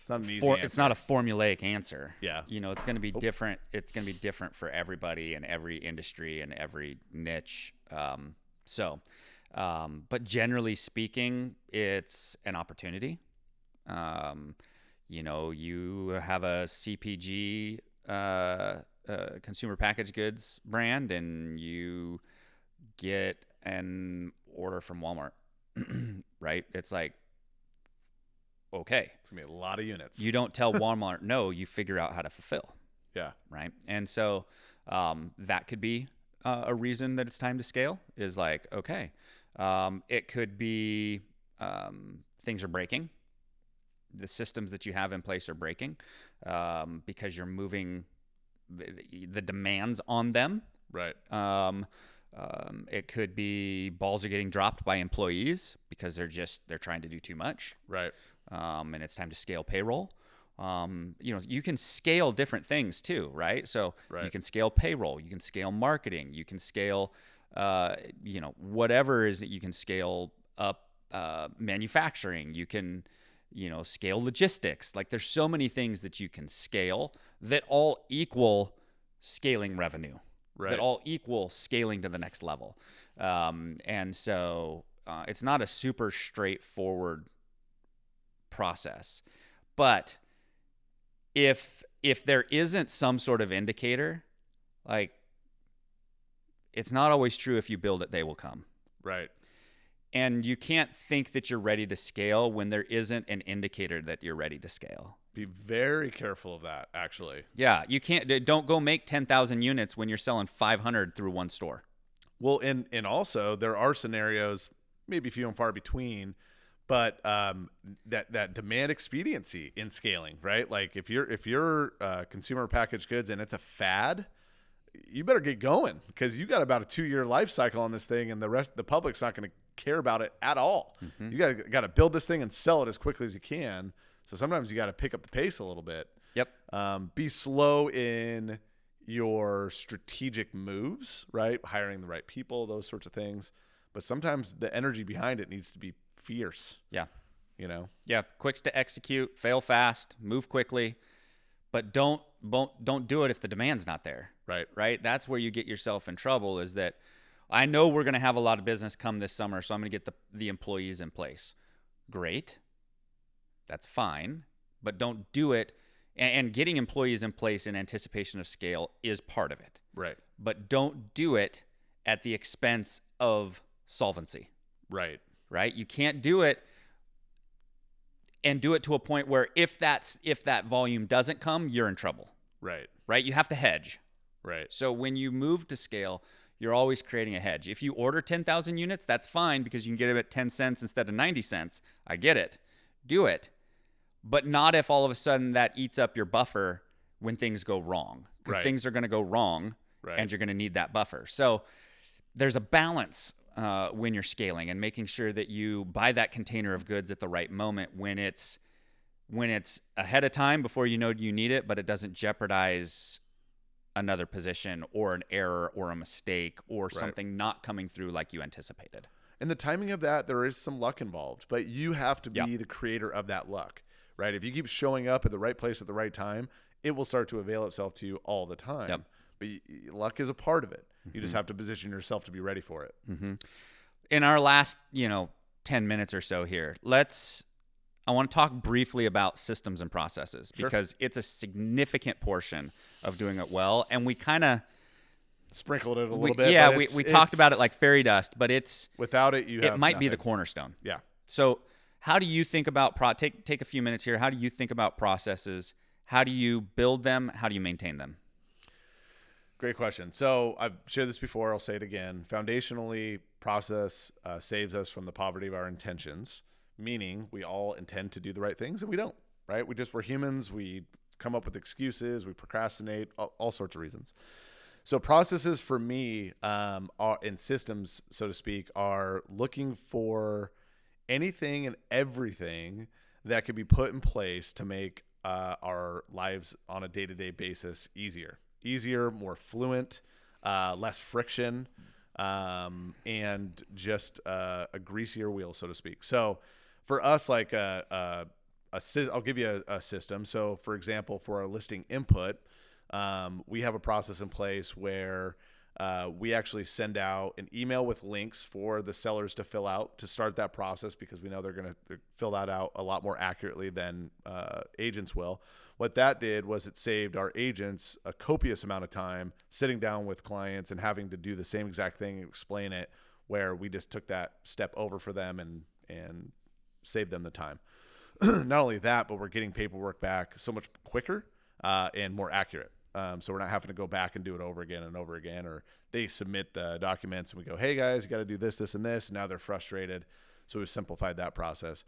It's not an easy answer. It's not a formulaic answer. Yeah. You know, it's going to be different. It's going to be different for everybody and every industry and every niche. But generally speaking, it's an opportunity. You know, you have a CPG, consumer packaged goods brand, and you get an order from Walmart, right? It's like, okay. It's going to be a lot of units. You don't tell Walmart no, you figure out how to fulfill. Yeah. Right. And so that could be a reason that it's time to scale, is like, okay. It could be things are breaking. The systems that you have in place are breaking because you're moving the demands on them. Right. It could be balls are getting dropped by employees because they're trying to do too much. Right. And it's time to scale payroll. You know, you can scale different things too, right? So you can scale payroll, you can scale marketing, you can scale, you know, whatever is that you can scale up, manufacturing, you can, you know, scale logistics. Like, there's so many things that you can scale that all equal scaling revenue, that all equal scaling to the next level. And so it's not a super straightforward process, but if there isn't some sort of indicator, like, it's not always true if you build it, they will come. Right. And you can't think that you're ready to scale when there isn't an indicator that you're ready to scale. Be very careful of that, actually. Yeah, you don't go make 10,000 units when you're selling 500 through one store. Well, and also there are scenarios, maybe few and far between, but that demand expediency in scaling, right? Like, if you're consumer packaged goods and it's a fad, you better get going, because you got about a 2-year life cycle on this thing, and the public's not going to care about it at all. Mm-hmm. You got to build this thing and sell it as quickly as you can. So sometimes you got to pick up the pace a little bit. Yep. Be slow in your strategic moves, right? Hiring the right people, those sorts of things. But sometimes the energy behind it needs to be fierce. Yeah. You know? Yeah. Quicks to execute, fail fast, move quickly, but don't do it if the demand's not there. Right. Right. That's where you get yourself in trouble, is that I know we're going to have a lot of business come this summer, so I'm going to get the employees in place. Great. That's fine, but don't do it. And getting employees in place in anticipation of scale is part of it. Right. But don't do it at the expense of solvency. Right. Right? You can't do it and do it to a point where if that volume doesn't come, you're in trouble. Right. Right? You have to hedge. Right. So when you move to scale, you're always creating a hedge. If you order 10,000 units, that's fine, because you can get it at 10 cents instead of 90 cents. I get it. Do it. But not if all of a sudden that eats up your buffer when things go wrong. Right. Things are going to go wrong, right, and you're going to need that buffer. So there's a balance when you're scaling, and making sure that you buy that container of goods at the right moment, when it's ahead of time before you know you need it, but it doesn't jeopardize another position or an error or a mistake or something not coming through like you anticipated. And the timing of that, there is some luck involved, but you have to be the creator of that luck, right? If you keep showing up at the right place at the right time, it will start to avail itself to you all the time. Yep. But luck is a part of it. You just have to position yourself to be ready for it. In our last, 10 minutes or so here, I want to talk briefly about systems and processes because it's a significant portion of doing it well. And we kind of sprinkled it a little bit. Yeah, we talked about it like fairy dust, but without it, it might be the cornerstone. Yeah. So how do you think about take a few minutes here. How do you think about processes? How do you build them? How do you maintain them? Great question. So I've shared this before. I'll say it again. Foundationally, process saves us from the poverty of our intentions, meaning we all intend to do the right things and we don't, right? We're humans. We come up with excuses. We procrastinate, all sorts of reasons. So processes for me are in systems, so to speak, are looking for anything and everything that could be put in place to make our lives on a day-to-day basis easier, more fluent, less friction, and just a greasier wheel, so to speak. So for us, like I'll give you a system. So for example, for our listing input, we have a process in place where we actually send out an email with links for the sellers to fill out to start that process because we know they're going to fill that out a lot more accurately than agents will. What that did was it saved our agents a copious amount of time sitting down with clients and having to do the same exact thing and explain it, where we just took that step over for them and saved them the time. Not only that, but we're getting paperwork back so much quicker and more accurate. So we're not having to go back and do it over again and over again, or they submit the documents and we go, hey guys, you got to do this, this, and this. And now they're frustrated. So we've simplified that process.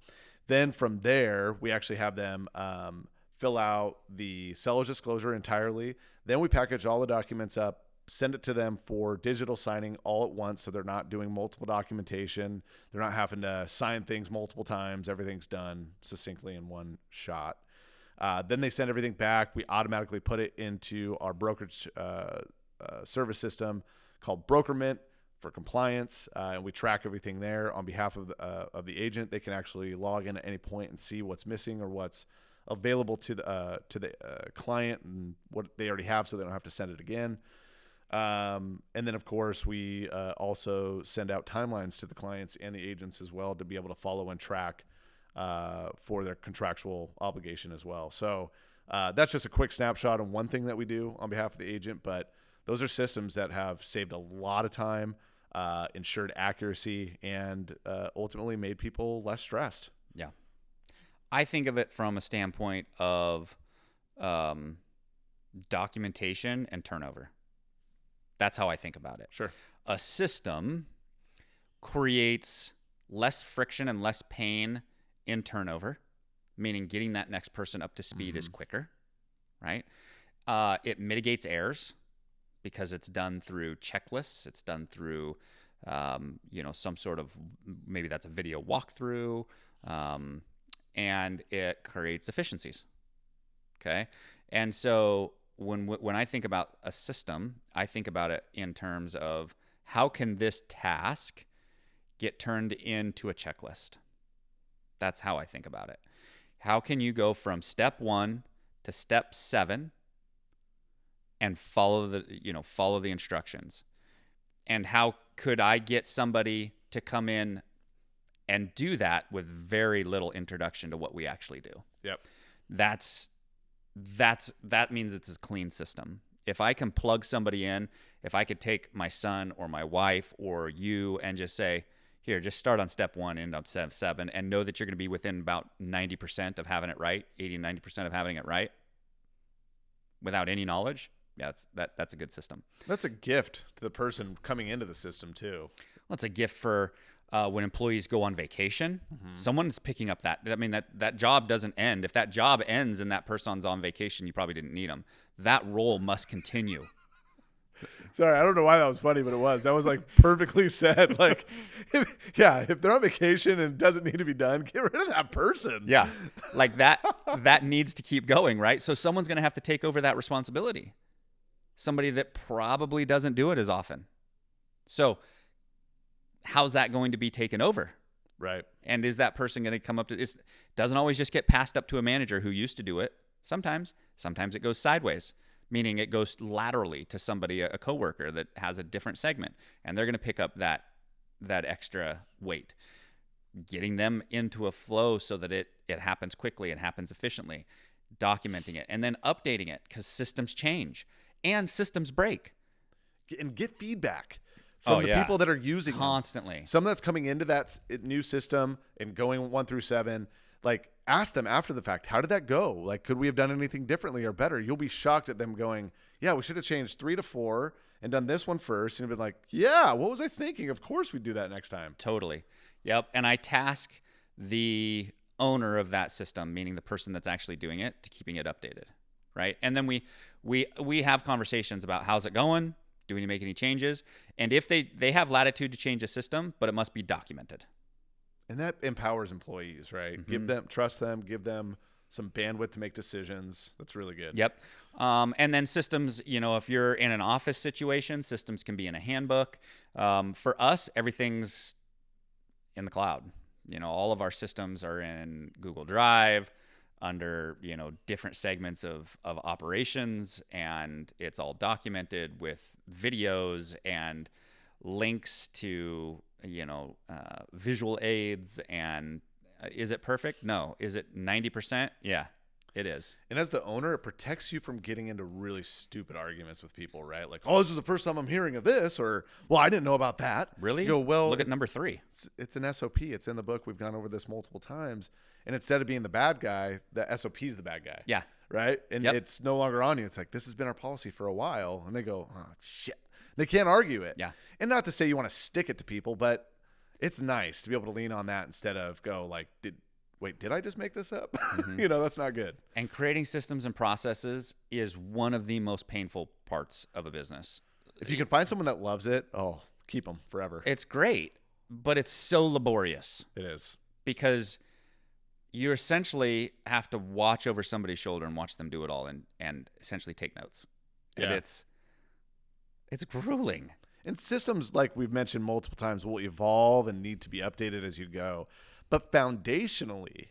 Then from there, we actually have them fill out the seller's disclosure entirely. Then we package all the documents up, send it to them for digital signing all at once. So they're not doing multiple documentation. They're not having to sign things multiple times. Everything's done succinctly in one shot. Then they send everything back. We automatically put it into our brokerage service system called Brokerment for compliance, and we track everything there on behalf of the agent. They can actually log in at any point and see what's missing or what's available to the client and what they already have, so they don't have to send it again. And then, of course, we also send out timelines to the clients and the agents as well to be able to follow and track for their contractual obligation as well. So that's just a quick snapshot on one thing that we do on behalf of the agent, but those are systems that have saved a lot of time, ensured accuracy, and ultimately made people less stressed. Yeah. I think of it from a standpoint of documentation and turnover. That's how I think about it. Sure. A system creates less friction and less pain in turnover, meaning getting that next person up to speed is quicker, right? It mitigates errors because it's done through checklists. It's done through, some sort of, maybe that's a video walkthrough, and it creates efficiencies, okay? And so when I think about a system, I think about it in terms of how can this task get turned into a checklist? That's how I think about it. How can you go from step 1 to step 7 and follow the instructions? And how could I get somebody to come in and do that with very little introduction to what we actually do? Yep. That means it's a clean system. If I can plug somebody in, if I could take my son or my wife or you and just say, here, just start on step 1, end up step 7, and know that you're going to be within about 90% of having it right, 80, 90% of having it right, without any knowledge, yeah, that's a good system. That's a gift to the person coming into the system too. Well, it's a gift for when employees go on vacation. Someone's picking up that. I mean, that job doesn't end. If that job ends and that person's on vacation, you probably didn't need them. That role must continue. Sorry, I don't know why that was funny, but it was. That was like perfectly said. Like, if they're on vacation and it doesn't need to be done, get rid of that person. Yeah, like that needs to keep going, right? So someone's going to have to take over that responsibility. somebody that probably doesn't do it as often. So how's that going to be taken over? Right. And is that person going to come up to it? Doesn't always just get passed up to a manager who used to do it. Sometimes it goes sideways, meaning it goes laterally to somebody, a coworker that has a different segment, and they're going to pick up that extra weight. Getting them into a flow so that it happens quickly and happens efficiently, documenting it, and then updating it because systems change and systems break. And get feedback from the people that are using constantly. Someone that's coming into that new system and going 1 through 7, like ask them after the fact, how did that go? Like, could we have done anything differently or better? You'll be shocked at them going, yeah, we should have changed 3 to 4 and done this one first. And you've been like, yeah, what was I thinking? Of course we'd do that next time. Totally. Yep. And I task the owner of that system, meaning the person that's actually doing it, to keeping it updated. Right. And then we have conversations about how's it going? Do we need to make any changes? And if they have latitude to change a system, but it must be documented. And that empowers employees, right? Mm-hmm. Trust them, give them some bandwidth to make decisions. That's really good. Yep. And then systems, if you're in an office situation, systems can be in a handbook. For us, everything's in the cloud. All of our systems are in Google Drive under, different segments of operations, and it's all documented with videos and links to, visual aids. And is it perfect? No. Is it 90%? Yeah, it is. And as the owner, it protects you from getting into really stupid arguments with people, right? Like, oh, this is the first time I'm hearing of this, or, well, I didn't know about that. Really? You go, well, look at number 3. It's an SOP. It's in the book. We've gone over this multiple times. And instead of being the bad guy, the SOP is the bad guy. Yeah. Right? And it's no longer on you. It's like, this has been our policy for a while. And they go, oh, shit. They can't argue it. Yeah. And not to say you want to stick it to people, but it's nice to be able to lean on that instead of go like, did I just make this up? Mm-hmm. That's not good. And creating systems and processes is one of the most painful parts of a business. If you can find someone that loves it, keep them forever. It's great, but it's so laborious. It is. Because you essentially have to watch over somebody's shoulder and watch them do it all and essentially take notes. And it's grueling. And systems, like we've mentioned multiple times, will evolve and need to be updated as you go. But foundationally,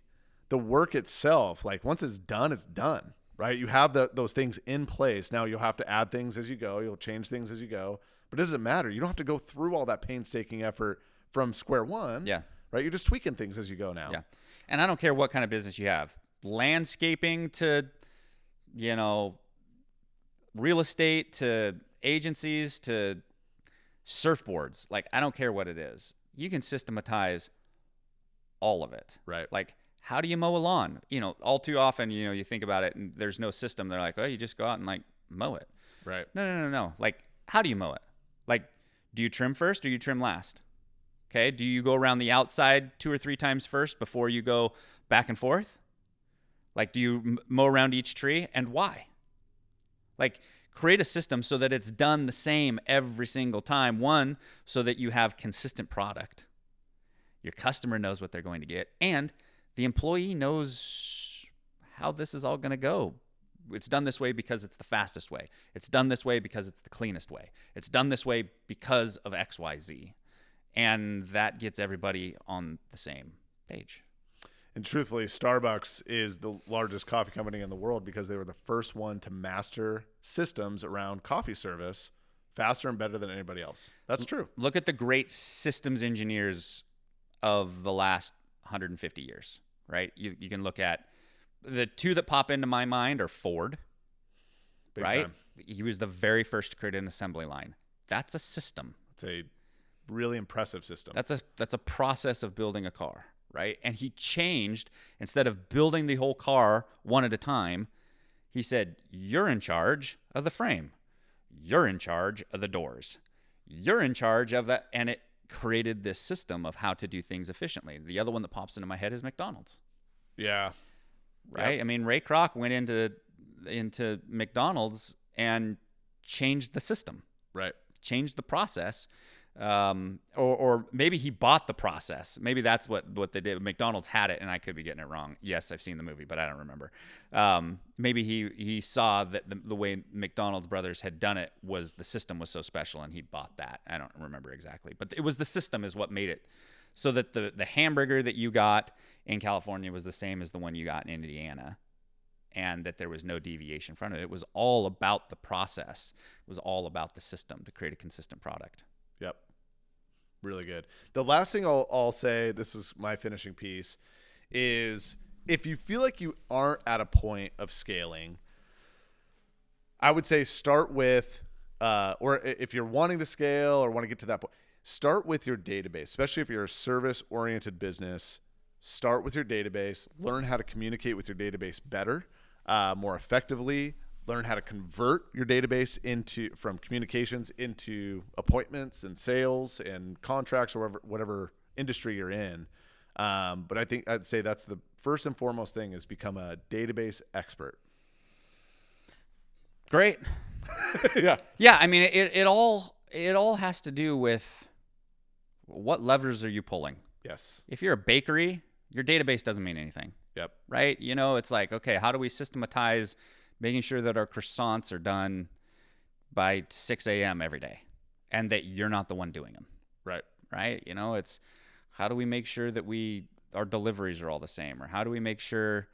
the work itself, like once it's done, right? You have those things in place. Now you'll have to add things as you go. You'll change things as you go. But it doesn't matter. You don't have to go through all that painstaking effort from square one. Yeah. Right? You're just tweaking things as you go now. Yeah. And I don't care what kind of business you have. Landscaping to, real estate to agencies to surfboards. Like, I don't care what it is. You can systematize all of it. Right. Like, how do you mow a lawn? All too often, you think about it and there's no system. They're like, oh, you just go out and like mow it. Right. No. Like, how do you mow it? Like, do you trim first or you trim last? Okay. Do you go around the outside 2 or 3 times first before you go back and forth? Like, do you mow around each tree, and why? Like, create a system so that it's done the same every single time. One, so that you have consistent product. Your customer knows what they're going to get, and the employee knows how this is all going to go. It's done this way because it's the fastest way. It's done this way because it's the cleanest way. It's done this way because of X, Y, Z. And that gets everybody on the same page. And truthfully, Starbucks is the largest coffee company in the world because they were the first one to master systems around coffee service faster and better than anybody else. That's true. Look at the great systems engineers of the last 150 years, right? You can look at the 2 that pop into my mind are Ford, Big right? time. He was the very first to create an assembly line. That's a system. It's a really impressive system. That's a process of building a car. Right? And he changed, instead of building the whole car one at a time, he said, you're in charge of the frame. You're in charge of the doors. You're in charge of that. And it created this system of how to do things efficiently. The other one that pops into my head is McDonald's. Yeah. Right? Yep. I mean, Ray Kroc went into McDonald's and changed the system. Right. Changed the process. Or maybe he bought the process. Maybe that's what they did. McDonald's had it, and I could be getting it wrong. Yes, I've seen the movie, but I don't remember. Maybe he saw that the way McDonald's brothers had done it was the system was so special, and he bought that. I don't remember exactly, but it was the system is what made it so that the hamburger that you got in California was the same as the one you got in Indiana, and that there was no deviation from it. It was all about the process. It was all about the system to create a consistent product. Yep. Really good. The last thing I'll say, this is my finishing piece, is if you feel like you aren't at a point of scaling, I would say start with, or if you're wanting to scale or want to get to that point, start with your database, especially if you're a service-oriented business. Start with your database. Learn how to communicate with your database better, more effectively. Learn how to convert your database from communications into appointments and sales and contracts or whatever industry you're in. But I think I'd say that's the first and foremost thing is become a database expert. Great. Yeah. Yeah. I mean, it all has to do with what levers are you pulling? Yes. If you're a bakery, your database doesn't mean anything. Yep. Right. It's like, okay, how do we systematize making sure that our croissants are done by 6 a.m. every day and that you're not the one doing them. Right. Right. It's how do we make sure that our deliveries are all the same, or how do we make sure,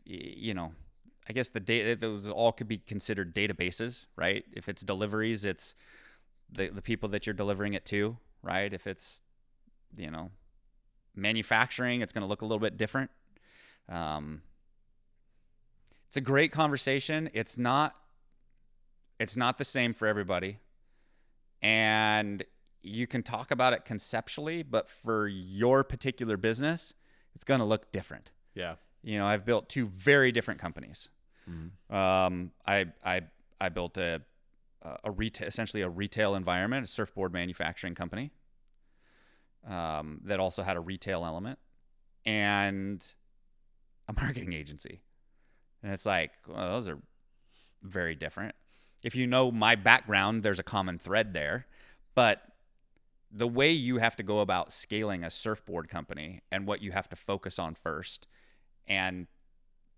I guess the data, those all could be considered databases, right? If it's deliveries, it's the people that you're delivering it to, right? If it's, manufacturing, it's going to look a little bit different. It's a great conversation. It's not the same for everybody. And you can talk about it conceptually, but for your particular business, it's going to look different. Yeah. I've built two very different companies. Mm-hmm. I built essentially a retail environment, a surfboard manufacturing company that also had a retail element, and a marketing agency. And it's like, well, those are very different. If you know my background, there's a common thread there. But the way you have to go about scaling a surfboard company and what you have to focus on first, and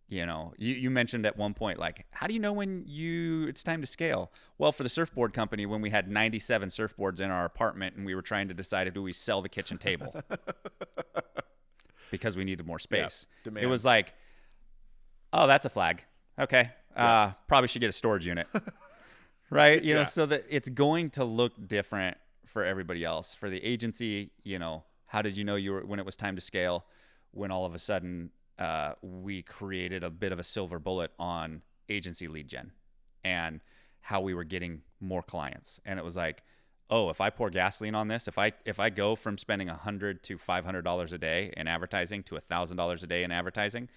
you mentioned at one point, like, how do you know when it's time to scale? Well, for the surfboard company, when we had 97 surfboards in our apartment and we were trying to decide, do we sell the kitchen table because we needed more space? Yeah, it was like, oh, that's a flag. Okay. Yeah. Probably should get a storage unit. Right. Yeah. So that it's going to look different for everybody else. For the agency, how did you know when it was time to scale? When all of a sudden we created a bit of a silver bullet on agency lead gen and how we were getting more clients. And it was like, oh, if I pour gasoline on this, if I go from spending $100 to $500 a day in advertising to $1,000 a day in advertising,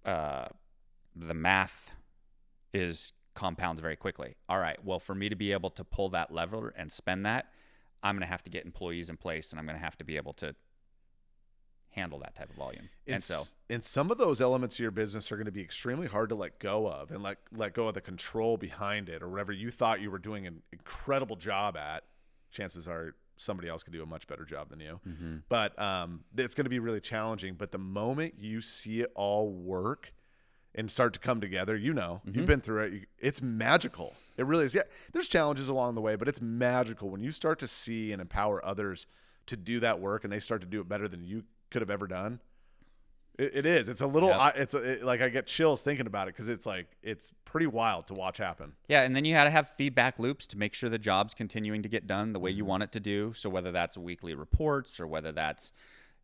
the math compounds very quickly. All right, well, for me to be able to pull that lever and spend that, I'm going to have to get employees in place, and I'm going to have to be able to handle that type of volume. And some of those elements of your business are going to be extremely hard to let go of, and let go of the control behind it, or whatever you thought you were doing an incredible job at. Chances are somebody else could do a much better job than you. Mm-hmm. But it's going to be really challenging. But the moment you see it all work and start to come together, mm-hmm. You've been through it. It's magical. It really is. Yeah, there's challenges along the way, but it's magical when you start to see and empower others to do that work, and they start to do it better than you could have ever done. It is. It's a little. Yep. Like I get chills thinking about it because it's pretty wild to watch happen. Yeah, and then you had to have feedback loops to make sure the job's continuing to get done the way you want it to do. So whether that's weekly reports or whether that's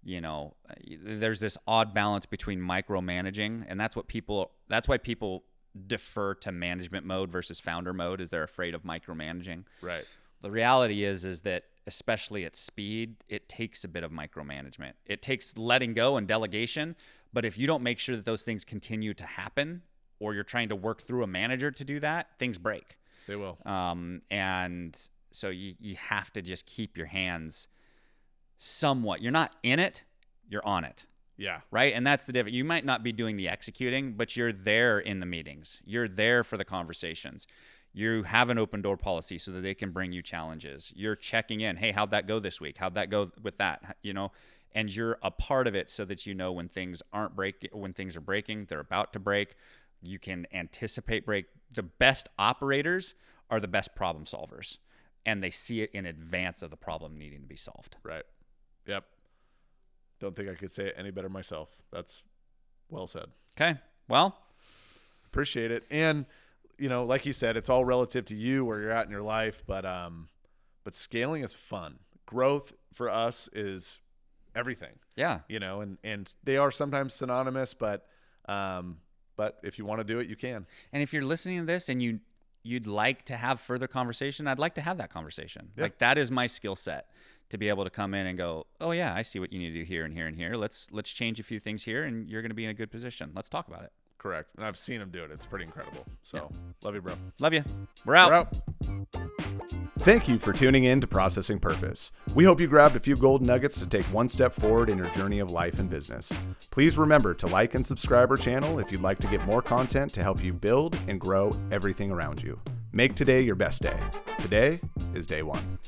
there's this odd balance between micromanaging, and that's why people defer to management mode versus founder mode, is they're afraid of micromanaging. Right. The reality is that especially at speed, it takes a bit of micromanagement. It takes letting go and delegation, but if you don't make sure that those things continue to happen, or you're trying to work through a manager to do that, things break. They will. And so you have to just keep your hands somewhat. You're not in it, you're on it. Yeah. Right? And that's the difference. You might not be doing the executing, but you're there in the meetings. You're there for the conversations. You have an open door policy so that they can bring you challenges. You're checking in. Hey, how'd that go this week? How'd that go with that? And you're a part of it so that you know when things are breaking, they're about to break. You can anticipate break. The best operators are the best problem solvers, and they see it in advance of the problem needing to be solved. Right. Yep. Don't think I could say it any better myself. That's well said. Okay. Well, appreciate it. And like you said, it's all relative to you, where you're at in your life, but scaling is fun. Growth for us is everything. Yeah. And they are sometimes synonymous, but if you want to do it, you can. And if you're listening to this and you'd like to have further conversation, I'd like to have that conversation. Yep. Like, that is my skill set, to be able to come in and go, oh yeah, I see what you need to do here and here and here. Let's change a few things here, and you're going to be in a good position. Let's talk about it. Correct. And I've seen him do it. It's pretty incredible. So Love you, bro. Love you. We're out. Thank you for tuning in to Processing Purpose. We hope you grabbed a few golden nuggets to take one step forward in your journey of life and business. Please remember to like and subscribe our channel if you'd like to get more content to help you build and grow everything around you. Make today your best day. Today is day one.